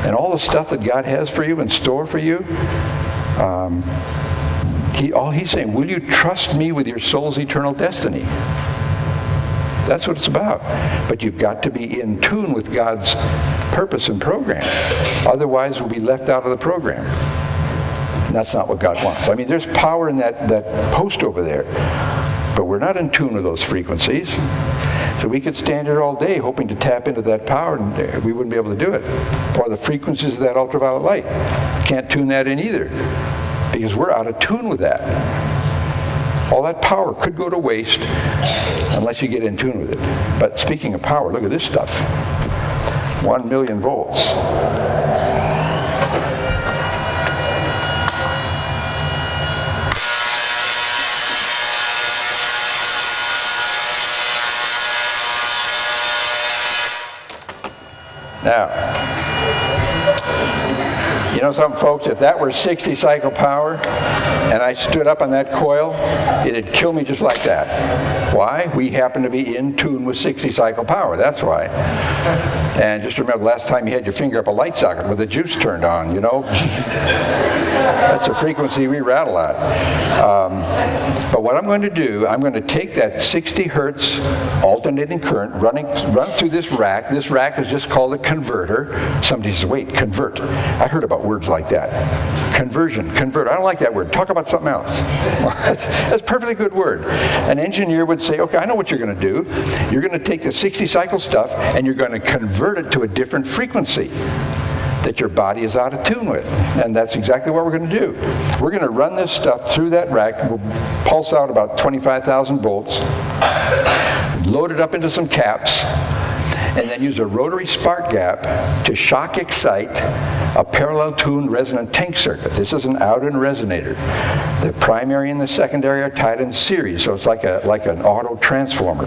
and all the stuff that God has for you in store for you, all he's saying, will you trust me with your soul's eternal destiny? That's what it's about. But you've got to be in tune with God's purpose and program. Otherwise, we'll be left out of the program. And that's not what God wants. I mean, there's power in that post over there. But we're not in tune with those frequencies. So we could stand here all day hoping to tap into that power, and we wouldn't be able to do it. Or the frequencies of that ultraviolet light. Can't tune that in either, because we're out of tune with that. All that power could go to waste unless you get in tune with it. But speaking of power, look at this stuff. 1 million volts. Now, you know something, folks? If that were 60 cycle power and I stood up on that coil, it'd kill me just like that. Why? We happen to be in tune with 60 cycle power. That's why. And just remember, last time you had your finger up a light socket with the juice turned on, you know? That's a frequency we rattle at. But what I'm going to do, I'm going to take that 60 hertz alternating current, run through this rack. This rack is just called a converter. Somebody says, wait, convert. I heard about words like that. Conversion, convert. I don't like that word. Talk about something else. Well, that's a perfectly good word. An engineer would say, okay, I know what you're going to do. You're going to take the 60 cycle stuff and you're going to convert it to a different frequency that your body is out of tune with. And that's exactly what we're going to do. We're going to run this stuff through that rack. We'll pulse out about 25,000 volts, load it up into some caps, and then use a rotary spark gap to shock excite a parallel tuned resonant tank circuit. This is an out-in resonator. The primary and the secondary are tied in series, so it's like an auto transformer.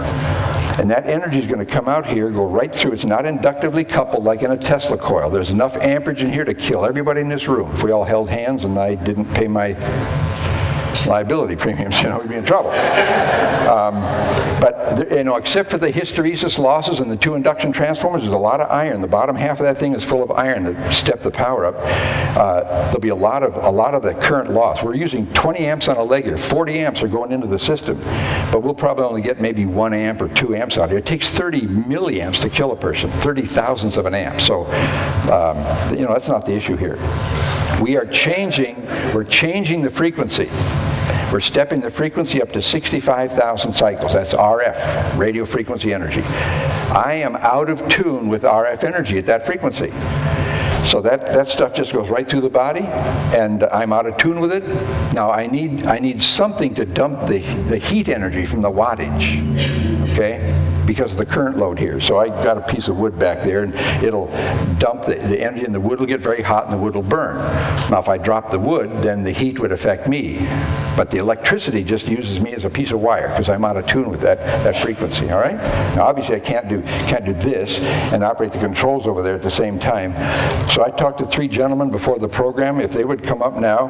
And that energy is going to come out here, go right through. It's not inductively coupled like in a Tesla coil. There's enough amperage in here to kill everybody in this room. If we all held hands and I didn't pay my liability premiums, we'd be in trouble. But except for the hysteresis losses and the two induction transformers, there's a lot of iron. The bottom half of that thing is full of iron to step the power up. There'll be a lot of the current loss. We're using 20 amps on a leg here. 40 amps are going into the system, but we'll probably only get maybe 1 amp or 2 amps out here. It takes 30 milliamps to kill a person, 30 thousandths of an amp. So, that's not the issue here. We're changing the frequency. We're stepping the frequency up to 65,000 cycles. That's RF, radio frequency energy. I am out of tune with RF energy at that frequency. So that stuff just goes right through the body, and I'm out of tune with it. Now I need something to dump the heat energy from the wattage, okay? Because of the current load here. So I got a piece of wood back there, and it'll dump the energy, and the wood will get very hot, and the wood will burn. Now if I drop the wood, then the heat would affect me. But the electricity just uses me as a piece of wire, because I'm out of tune with that frequency, all right? Now obviously I can't do this and operate the controls over there at the same time. So I talked to 3 gentlemen before the program. If they would come up now.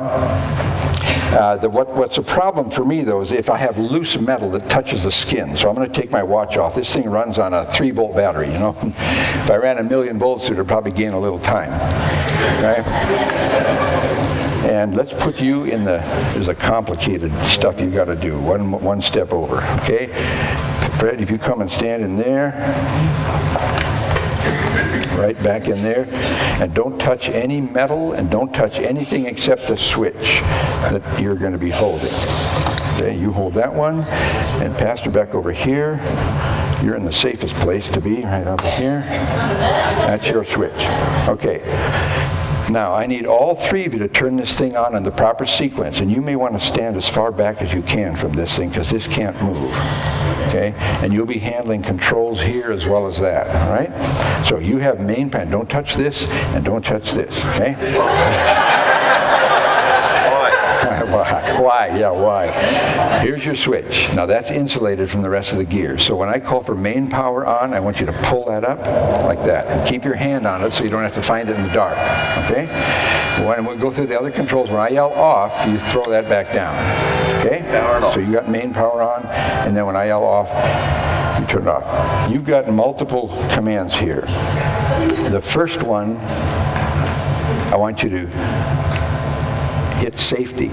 What's a problem for me, though, is if I have loose metal that touches the skin. So I'm going to take my watch off. This thing runs on a 3-volt battery, If I ran 1,000,000 volts, it would probably gain a little time, right? And let's put you in there's a complicated stuff you got to do, one step over, okay? Fred, if you come and stand in there, right back in there, and don't touch any metal and don't touch anything except the switch that you're going to be holding. Okay, you hold that one, and Pastor back over here. You're in the safest place to be, right over here. That's your switch. Okay. Now, I need all 3 of you to turn this thing on in the proper sequence, and you may want to stand as far back as you can from this thing, because this can't move, okay? And you'll be handling controls here as well as that, all right? So you have main pan. Don't touch this, and don't touch this, okay? Why? Yeah, why? Here's your switch. Now that's insulated from the rest of the gears. So when I call for main power on, I want you to pull that up like that. And keep your hand on it so you don't have to find it in the dark. Okay? When we go through the other controls, when I yell off, you throw that back down. Okay? So you got main power on, and then when I yell off, you turn it off. You've got multiple commands here. The first one, I want you to hit safety.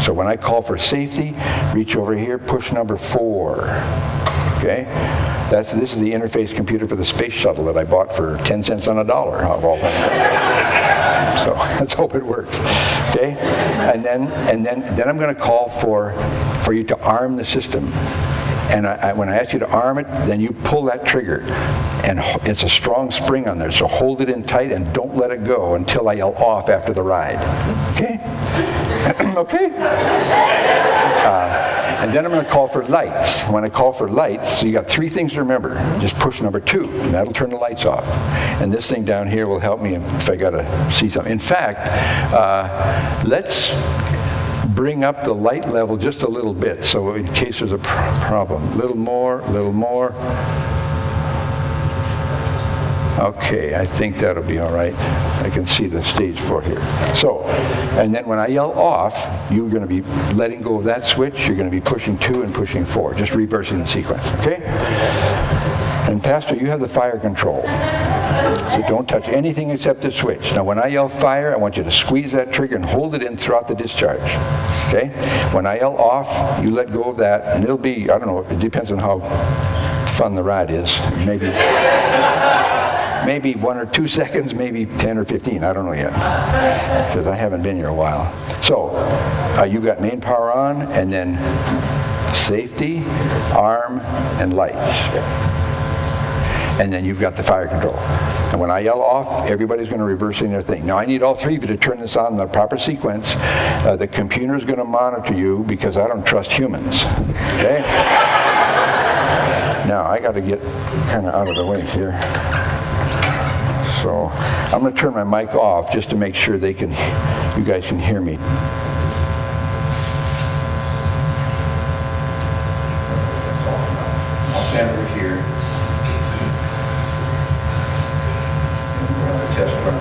So when I call for safety, reach over here, push number 4. Okay? This is the interface computer for the space shuttle that I bought for 10 cents on a dollar. So let's hope it works. Okay? And then I'm going to call for you to arm the system. And when I ask you to arm it, then you pull that trigger. And it's a strong spring on there, so hold it in tight and don't let it go until I yell off after the ride. Okay? Okay? And then I'm going to call for lights. When I call for lights, so you got 3 things to remember. Just push number 2, and that'll turn the lights off. And this thing down here will help me if I got to see something. In fact, let's bring up the light level just a little bit, so in case there's a problem. A little more. Okay, I think that'll be all right. I can see the stage 4 here. So, and then when I yell off, you're going to be letting go of that switch. You're going to be pushing 2 and pushing 4, just reversing the sequence, okay? And Pastor, you have the fire control. So don't touch anything except the switch. Now when I yell fire, I want you to squeeze that trigger and hold it in throughout the discharge. Okay? When I yell off, you let go of that, and it'll be, I don't know, it depends on how fun the ride is. Maybe maybe 1 or 2 seconds, maybe 10 or 15. I don't know yet, because I haven't been here a while. So you got main power on, and then safety, arm, and lights. And then you've got the fire control. And when I yell off, everybody's going to reverse in their thing. Now, I need all three of you to turn this on in the proper sequence. The computer's going to monitor you because I don't trust humans. Okay? Now, I got to get kind of out of the way here. So I'm going to turn my mic off just to make sure you guys can hear me. I'll stand over here. Test run.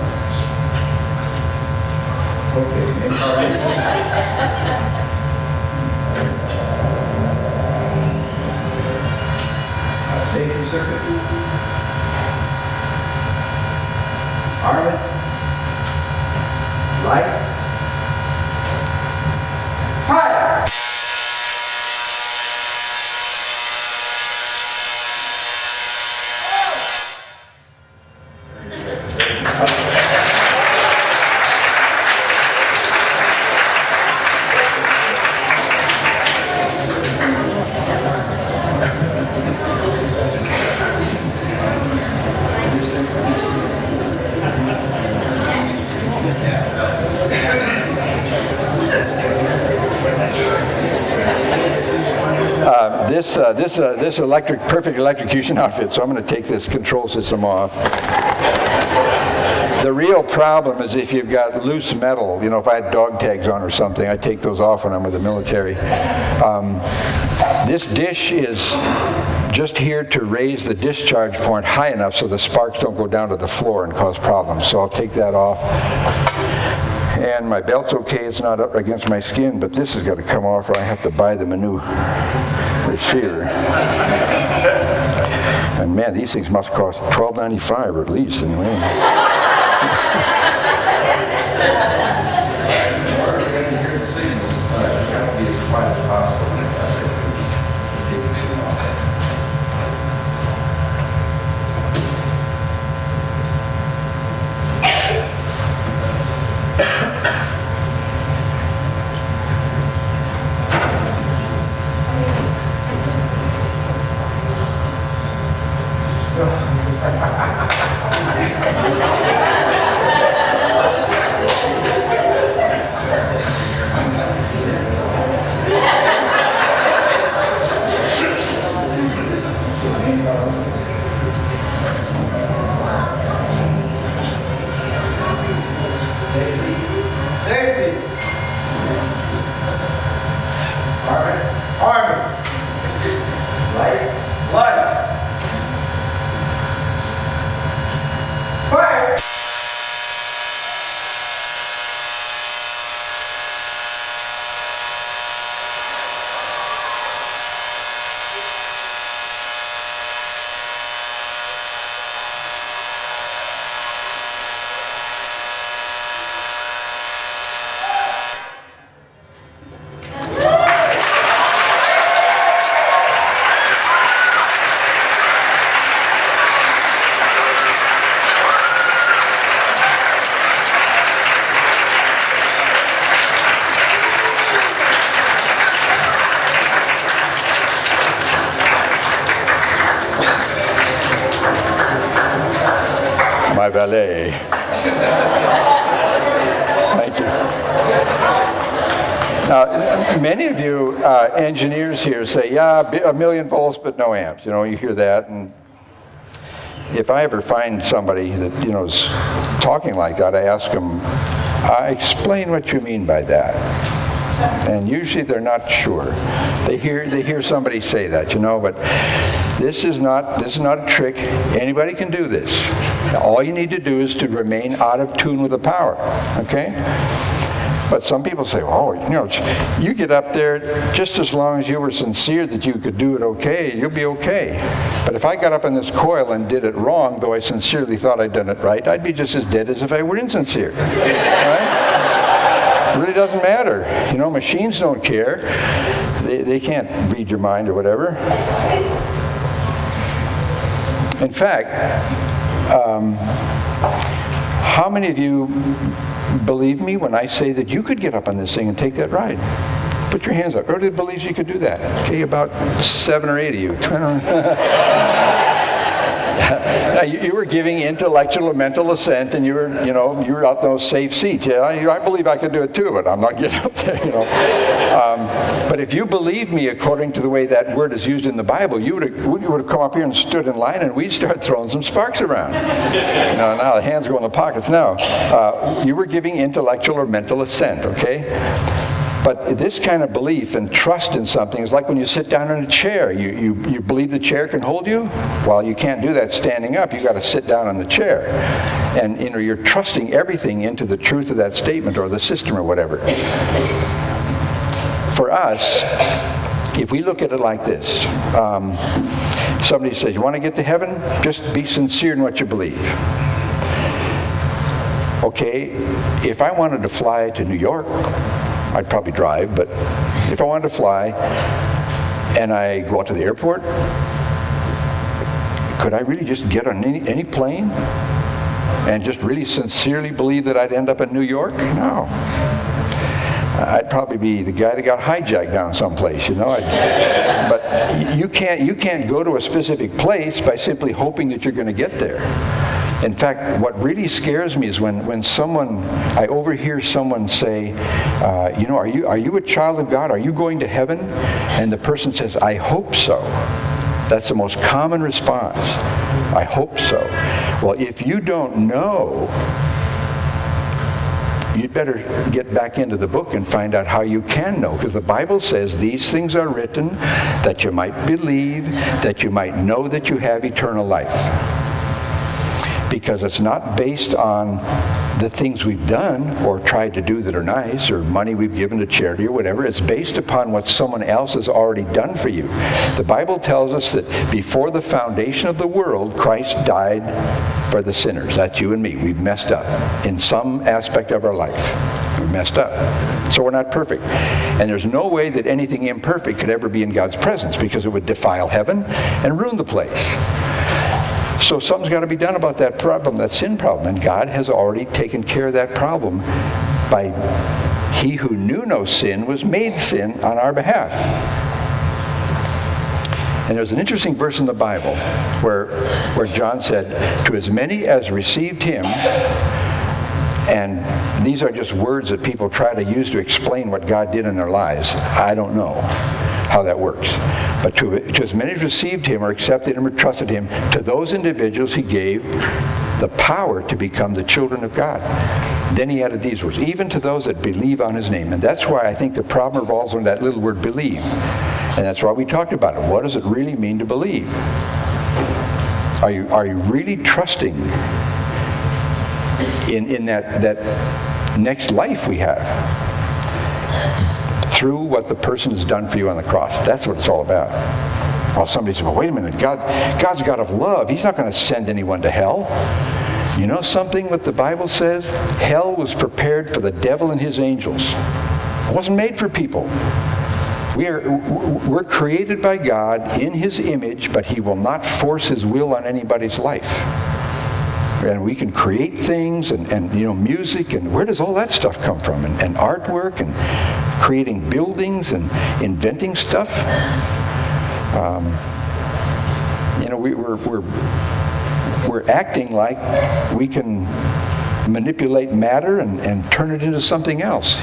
Okay, safety circuit. Arm it. Lights. Fire! This perfect electrocution outfit, so I'm going to take this control system off. The real problem is if you've got loose metal, if I had dog tags on or something, I take those off when I'm with the military. This dish is just here to raise the discharge point high enough so the sparks don't go down to the floor and cause problems. So I'll take that off. And my belt's okay, it's not up against my skin, but this has got to come off or I have to buy them a new receiver. And man, these things must cost $12.95 or at least anyway. My valet. Thank you. Now, many of you engineers here say, yeah, 1,000,000 volts, but no amps. You hear that. And if I ever find somebody that, is talking like that, I ask them, explain what you mean by that. And usually they're not sure. They hear somebody say that, but this is not a trick. Anybody can do this. All you need to do is to remain out of tune with the power, okay? But some people say, oh, you get up there just as long as you were sincere that you could do it okay, you'll be okay. But if I got up in this coil and did it wrong, though I sincerely thought I'd done it right, I'd be just as dead as if I were insincere, right? It really doesn't matter. Machines don't care. They can't read your mind or whatever. In fact, How many of you believe me when I say that you could get up on this thing and take that ride? Put your hands up. Everybody believes you could do that. Okay, about 7 or 8 of you. Now, you were giving intellectual or mental assent, and you were out in those safe seats. Yeah, I believe I could do it too, but I'm not getting up there. But if you believe me according to the way that word is used in the Bible, you would have come up here and stood in line, and we'd start throwing some sparks around. Now the hands go in the pockets. Now, you were giving intellectual or mental assent. Okay. But this kind of belief and trust in something is like when you sit down in a chair. You believe the chair can hold you? Well, you can't do that standing up. You've got to sit down on the chair. And you're trusting everything into the truth of that statement or the system or whatever. For us, if we look at it like this, somebody says, you want to get to heaven? Just be sincere in what you believe. Okay, if I wanted to fly to New York, I'd probably drive, but if I wanted to fly and I go out to the airport, could I really just get on any plane and just really sincerely believe that I'd end up in New York? No. I'd probably be the guy that got hijacked down someplace, But you can't go to a specific place by simply hoping that you're going to get there. In fact, what really scares me is when I overhear someone say, are you a child of God? Are you going to heaven? And the person says, I hope so. That's the most common response. I hope so. Well, if you don't know, you'd better get back into the book and find out how you can know. Because the Bible says these things are written that you might believe, that you might know that you have eternal life. Because it's not based on the things we've done or tried to do that are nice or money we've given to charity or whatever. It's based upon what someone else has already done for you. The Bible tells us that before the foundation of the world, Christ died for the sinners. That's you and me. We've messed up in some aspect of our life. We've messed up. So we're not perfect. And there's no way that anything imperfect could ever be in God's presence because it would defile heaven and ruin the place. So something's got to be done about that problem, that sin problem. And God has already taken care of that problem by He who knew no sin was made sin on our behalf. And there's an interesting verse in the Bible where John said, to as many as received Him, and these are just words that people try to use to explain what God did in their lives. I don't know how that works. But to as many as received Him or accepted Him or trusted Him, to those individuals He gave the power to become the children of God. Then He added these words, even to those that believe on His name. And that's why I think the problem revolves around that little word believe. And that's why we talked about it. What does it really mean to believe? Are you really trusting in that next life we have through what the person has done for you on the cross? That's what it's all about. Well, somebody says, well, wait a minute, God's a God of love. He's not going to send anyone to hell. You know something what the Bible says? Hell was prepared for the devil and his angels. It wasn't made for people. We're created by God in His image, but He will not force His will on anybody's life. And we can create things and music, and where does all that stuff come from? And artwork and creating buildings and inventing stuff. We're acting like we can manipulate matter and turn it into something else,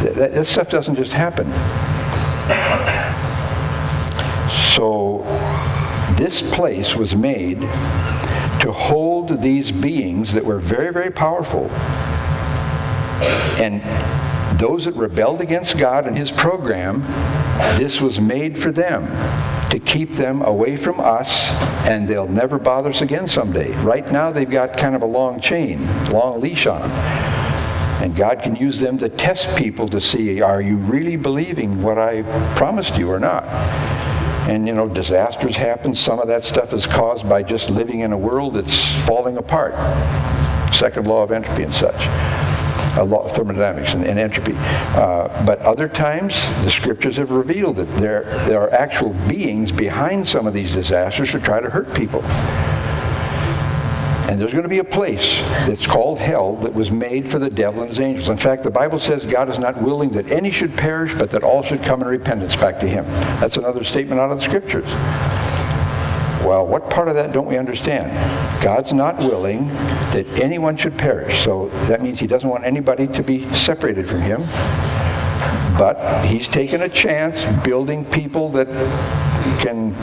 That stuff doesn't just happen. So this place was made to hold these beings that were very, very powerful. And those that rebelled against God and His program, this was made for them, to keep them away from us, and they'll never bother us again someday. Right now they've got kind of a long leash on them. And God can use them to test people to see, are you really believing what I promised you or not? And, disasters happen. Some of that stuff is caused by just living in a world that's falling apart. Second law of entropy and such. A law of thermodynamics and entropy. But other times, the scriptures have revealed that there are actual beings behind some of these disasters to try to hurt people. And there's going to be a place that's called hell that was made for the devil and his angels. In fact, the Bible says God is not willing that any should perish, but that all should come in repentance back to him. That's another statement out of the Scriptures. Well, what part of that don't we understand? God's not willing that anyone should perish. So that means he doesn't want anybody to be separated from him. But he's taken a chance building people that can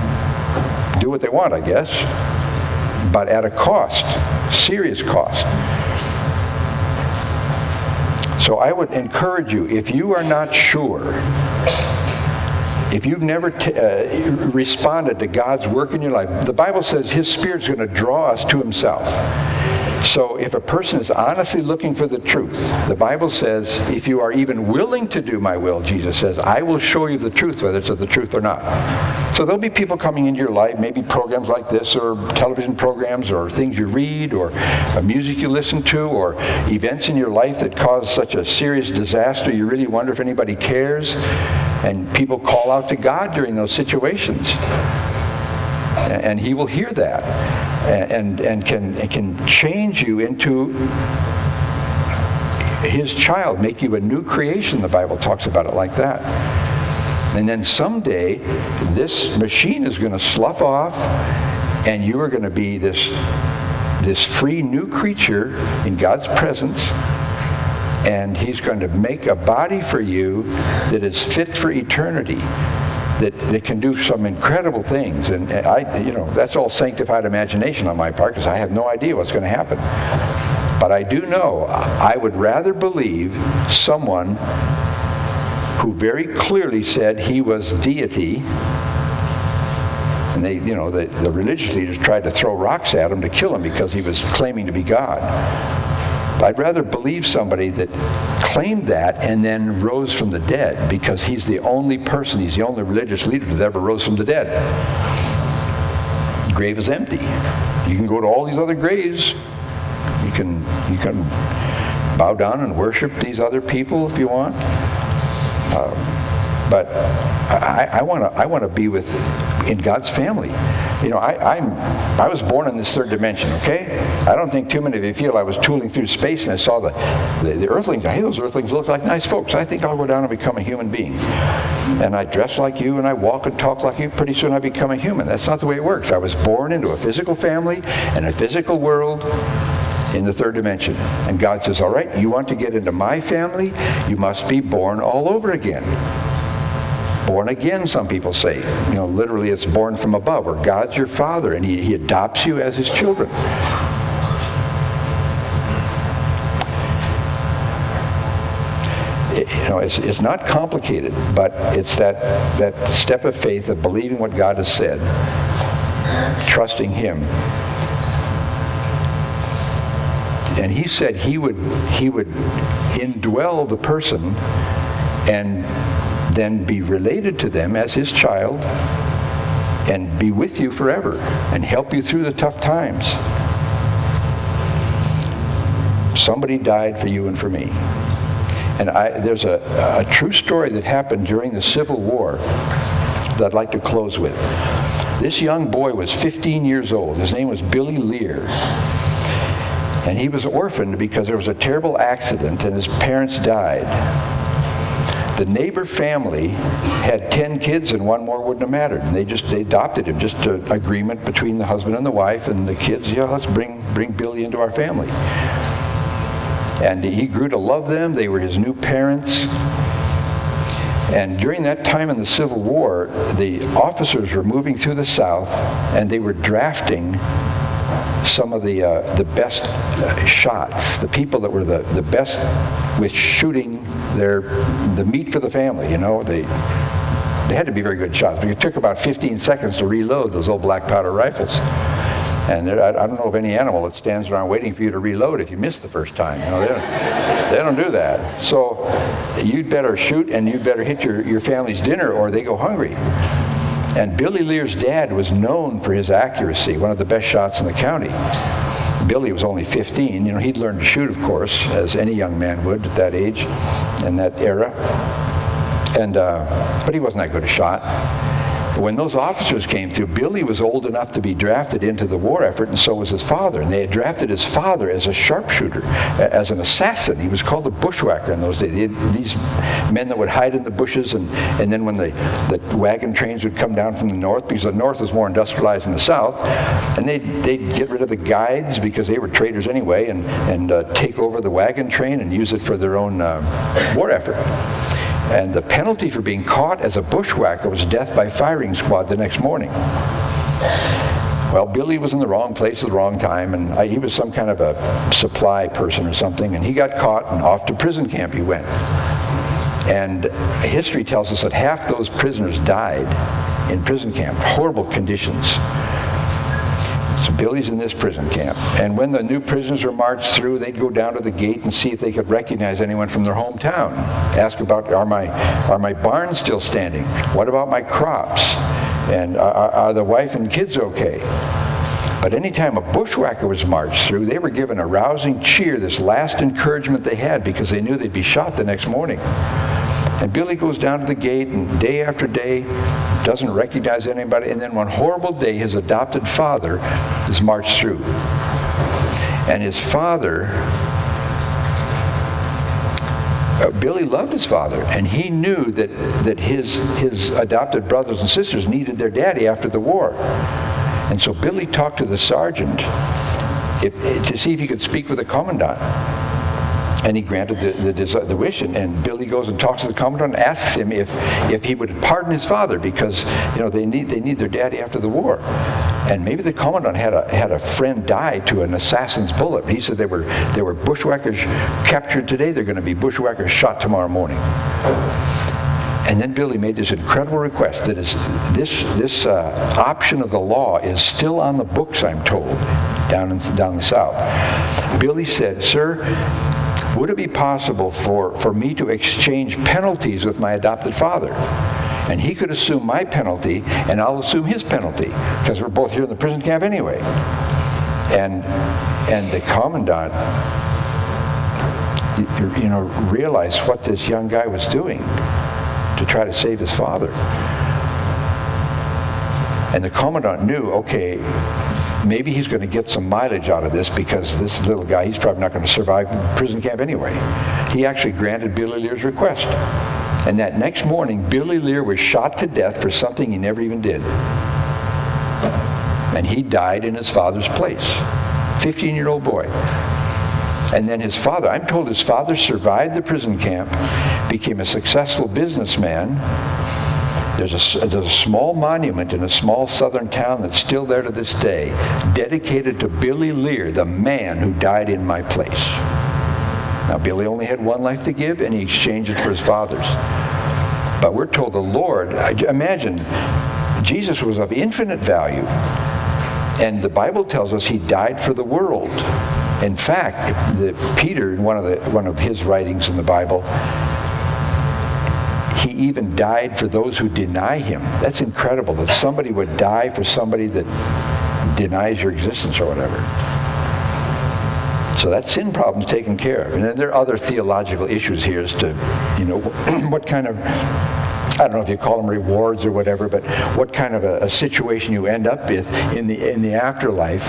do what they want, I guess, but at a cost, serious cost. So I would encourage you, if you are not sure, if you've never responded to God's work in your life, the Bible says his Spirit's going to draw us to himself. So if a person is honestly looking for the truth, the Bible says, if you are even willing to do my will, Jesus says, I will show you the truth, whether it's of the truth or not. So there'll be people coming into your life, maybe programs like this, or television programs, or things you read, or music you listen to, or events in your life that cause such a serious disaster you really wonder if anybody cares. And people call out to God during those situations. And he will hear that and can change you into his child, make you a new creation. The Bible talks about it like that. And then someday this machine is going to slough off and you are going to be this free new creature in God's presence. And he's going to make a body for you that is fit for eternity, that can do some incredible things. And that's all sanctified imagination on my part, because I have no idea what's going to happen. But I do know I would rather believe someone who very clearly said he was deity, and the religious leaders tried to throw rocks at him to kill him because he was claiming to be God. I'd rather believe somebody that claimed that and then rose from the dead, because he's the only person, he's the only religious leader that ever rose from the dead. The grave is empty. You can go to all these other graves. You can bow down and worship these other people if you want. But I want to be in God's family. I was born in this third dimension, okay? I don't think too many of you feel I was tooling through space and I saw the earthlings. Hey, those earthlings look like nice folks. I think I'll go down and become a human being. And I dress like you and I walk and talk like you. Pretty soon I become a human. That's not the way it works. I was born into a physical family and a physical world in the third dimension. And God says, all right, you want to get into my family? You must be born all over again. Born again, some people say. Literally it's born from above, or God's your father, and he adopts you as his children. It's not complicated, but it's that step of faith of believing what God has said, trusting him. And he said he would indwell the person and then be related to them as his child and be with you forever and help you through the tough times. Somebody died for you and for me. And there's a true story that happened during the Civil War that I'd like to close with. This young boy was 15 years old. His name was Billy Lear. And he was orphaned because there was a terrible accident and his parents died. The neighbor family had 10 kids and one more wouldn't have mattered. And they adopted him, just an agreement between the husband and the wife and the kids. Let's bring Billy into our family. And he grew to love them. They were his new parents. And during that time in the Civil War, the officers were moving through the South and they were drafting some of the best shots, the people that were the best with shooting the meat for the family. They had to be very good shots. But it took about 15 seconds to reload those old black powder rifles. And I don't know of any animal that stands around waiting for you to reload if you miss the first time. They don't do that. So you'd better shoot and you'd better hit your family's dinner or they go hungry. And Billy Lear's dad was known for his accuracy, one of the best shots in the county. Billy was only 15. He'd learned to shoot, of course, as any young man would at that age, in that era. But he wasn't that good a shot. when those officers came through, Billy was old enough to be drafted into the war effort, and so was his father. And they had drafted his father as a sharpshooter, as an assassin. He was called a bushwhacker in those days. They had these men that would hide in the bushes, and then when the wagon trains would come down from the north, because the north was more industrialized than the south, and they'd get rid of the guides because they were traitors anyway, and take over the wagon train and use it for their own war effort. And the penalty for being caught as a bushwhacker was death by firing squad the next morning. Well, Billy was in the wrong place at the wrong time, and he was some kind of a supply person or something, and he got caught, and off to prison camp he went. And history tells us that half those prisoners died in prison camp, horrible conditions. So Billy's in this prison camp. And when the new prisoners were marched through, they'd go down to the gate and see if they could recognize anyone from their hometown. Ask about, are my barns still standing? What about my crops? And are the wife and kids okay? But anytime a bushwhacker was marched through, they were given a rousing cheer, this last encouragement they had, because they knew they'd be shot the next morning. And Billy goes down to the gate, and day after day, doesn't recognize anybody. And then one horrible day, his adopted father is marched through. And his father, Billy loved his father, and he knew that his adopted brothers and sisters needed their daddy after the war. And so Billy talked to the sergeant to see if he could speak with the commandant. And he granted the wish, and Billy goes and talks to the commandant and asks him if he would pardon his father, because they need their daddy after the war. And maybe the commandant had a friend die to an assassin's bullet. He said they were bushwhackers captured today. They're going to be bushwhackers shot tomorrow morning. And then Billy made this incredible request that this option of the law is still on the books, I'm told, down the south. Billy said, "Sir, would it be possible for me to exchange penalties with my adopted father? And he could assume my penalty, and I'll assume his penalty, because we're both here in the prison camp anyway." And the commandant, realized what this young guy was doing to try to save his father. And the commandant knew, okay, maybe he's going to get some mileage out of this, because this little guy, he's probably not going to survive prison camp anyway. He actually granted Billy Lear's request. And that next morning, Billy Lear was shot to death for something he never even did. And he died in his father's place. 15-year-old boy. And then his father, I'm told his father survived the prison camp, became a successful businessman. There's a small monument in a small southern town that's still there to this day, dedicated to Billy Lear, the man who died in my place. Now, Billy only had one life to give, and he exchanged it for his father's. But we're told the Lord, imagine, Jesus was of infinite value, and the Bible tells us he died for the world. In fact, Peter, in one of his writings in the Bible, he even died for those who deny him. That's incredible, that somebody would die for somebody that denies your existence or whatever. So that sin problem's taken care of. And then there are other theological issues here as to, what kind of, I don't know if you call them rewards or whatever, but what kind of a situation you end up with in the afterlife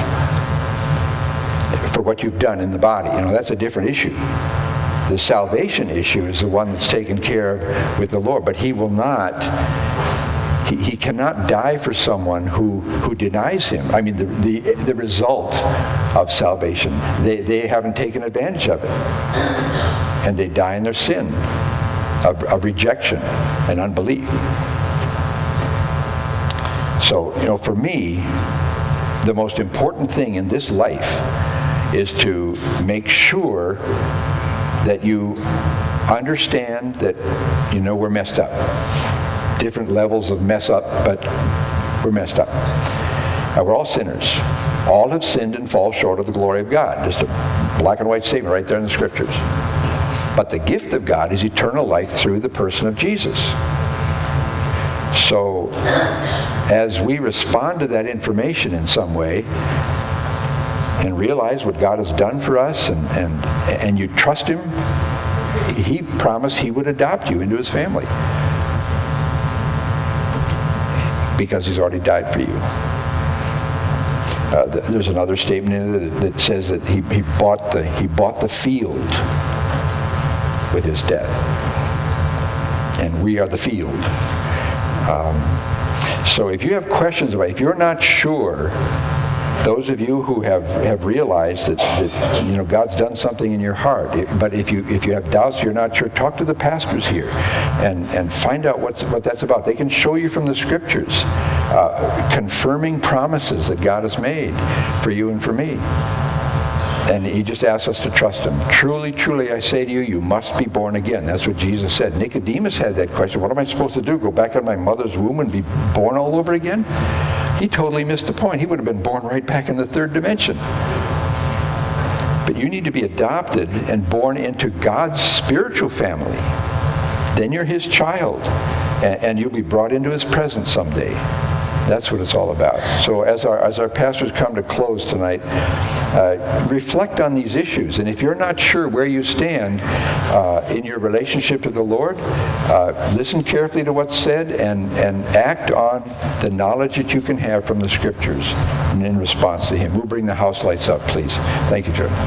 for what you've done in the body. That's a different issue. The salvation issue is the one that's taken care of with the Lord, but he will not, he cannot die for someone who denies him. I mean, the result of salvation. They haven't taken advantage of it. And they die in their sin of rejection and unbelief. So, for me, the most important thing in this life is to make sure that you understand that, we're messed up. Different levels of mess up, but we're messed up. And we're all sinners. All have sinned and fall short of the glory of God. Just a black and white statement right there in the scriptures. But the gift of God is eternal life through the person of Jesus. So, as we respond to that information in some way, and realize what God has done for us, and you trust him, he promised he would adopt you into his family. because he's already died for you. There's another statement in it that says that he bought the field with his death. And we are the field. So if you have questions about it, if you're not sure, those of you who have realized that God's done something in your heart, but if you have doubts, you're not sure, talk to the pastors here and find out what that's about. They can show you from the scriptures, confirming promises that God has made for you and for me. And he just asks us to trust him. Truly, truly, I say to you, you must be born again. That's what Jesus said. Nicodemus had that question. What am I supposed to do? Go back in my mother's womb and be born all over again? He totally missed the point. He would have been born right back in the third dimension. But you need to be adopted and born into God's spiritual family. Then you're his child, and you'll be brought into his presence someday. That's what it's all about. So as our pastors come to close tonight, reflect on these issues. And if you're not sure where you stand in your relationship to the Lord, listen carefully to what's said and act on the knowledge that you can have from the scriptures in response to him. We'll bring the house lights up, please. Thank you, Jordan.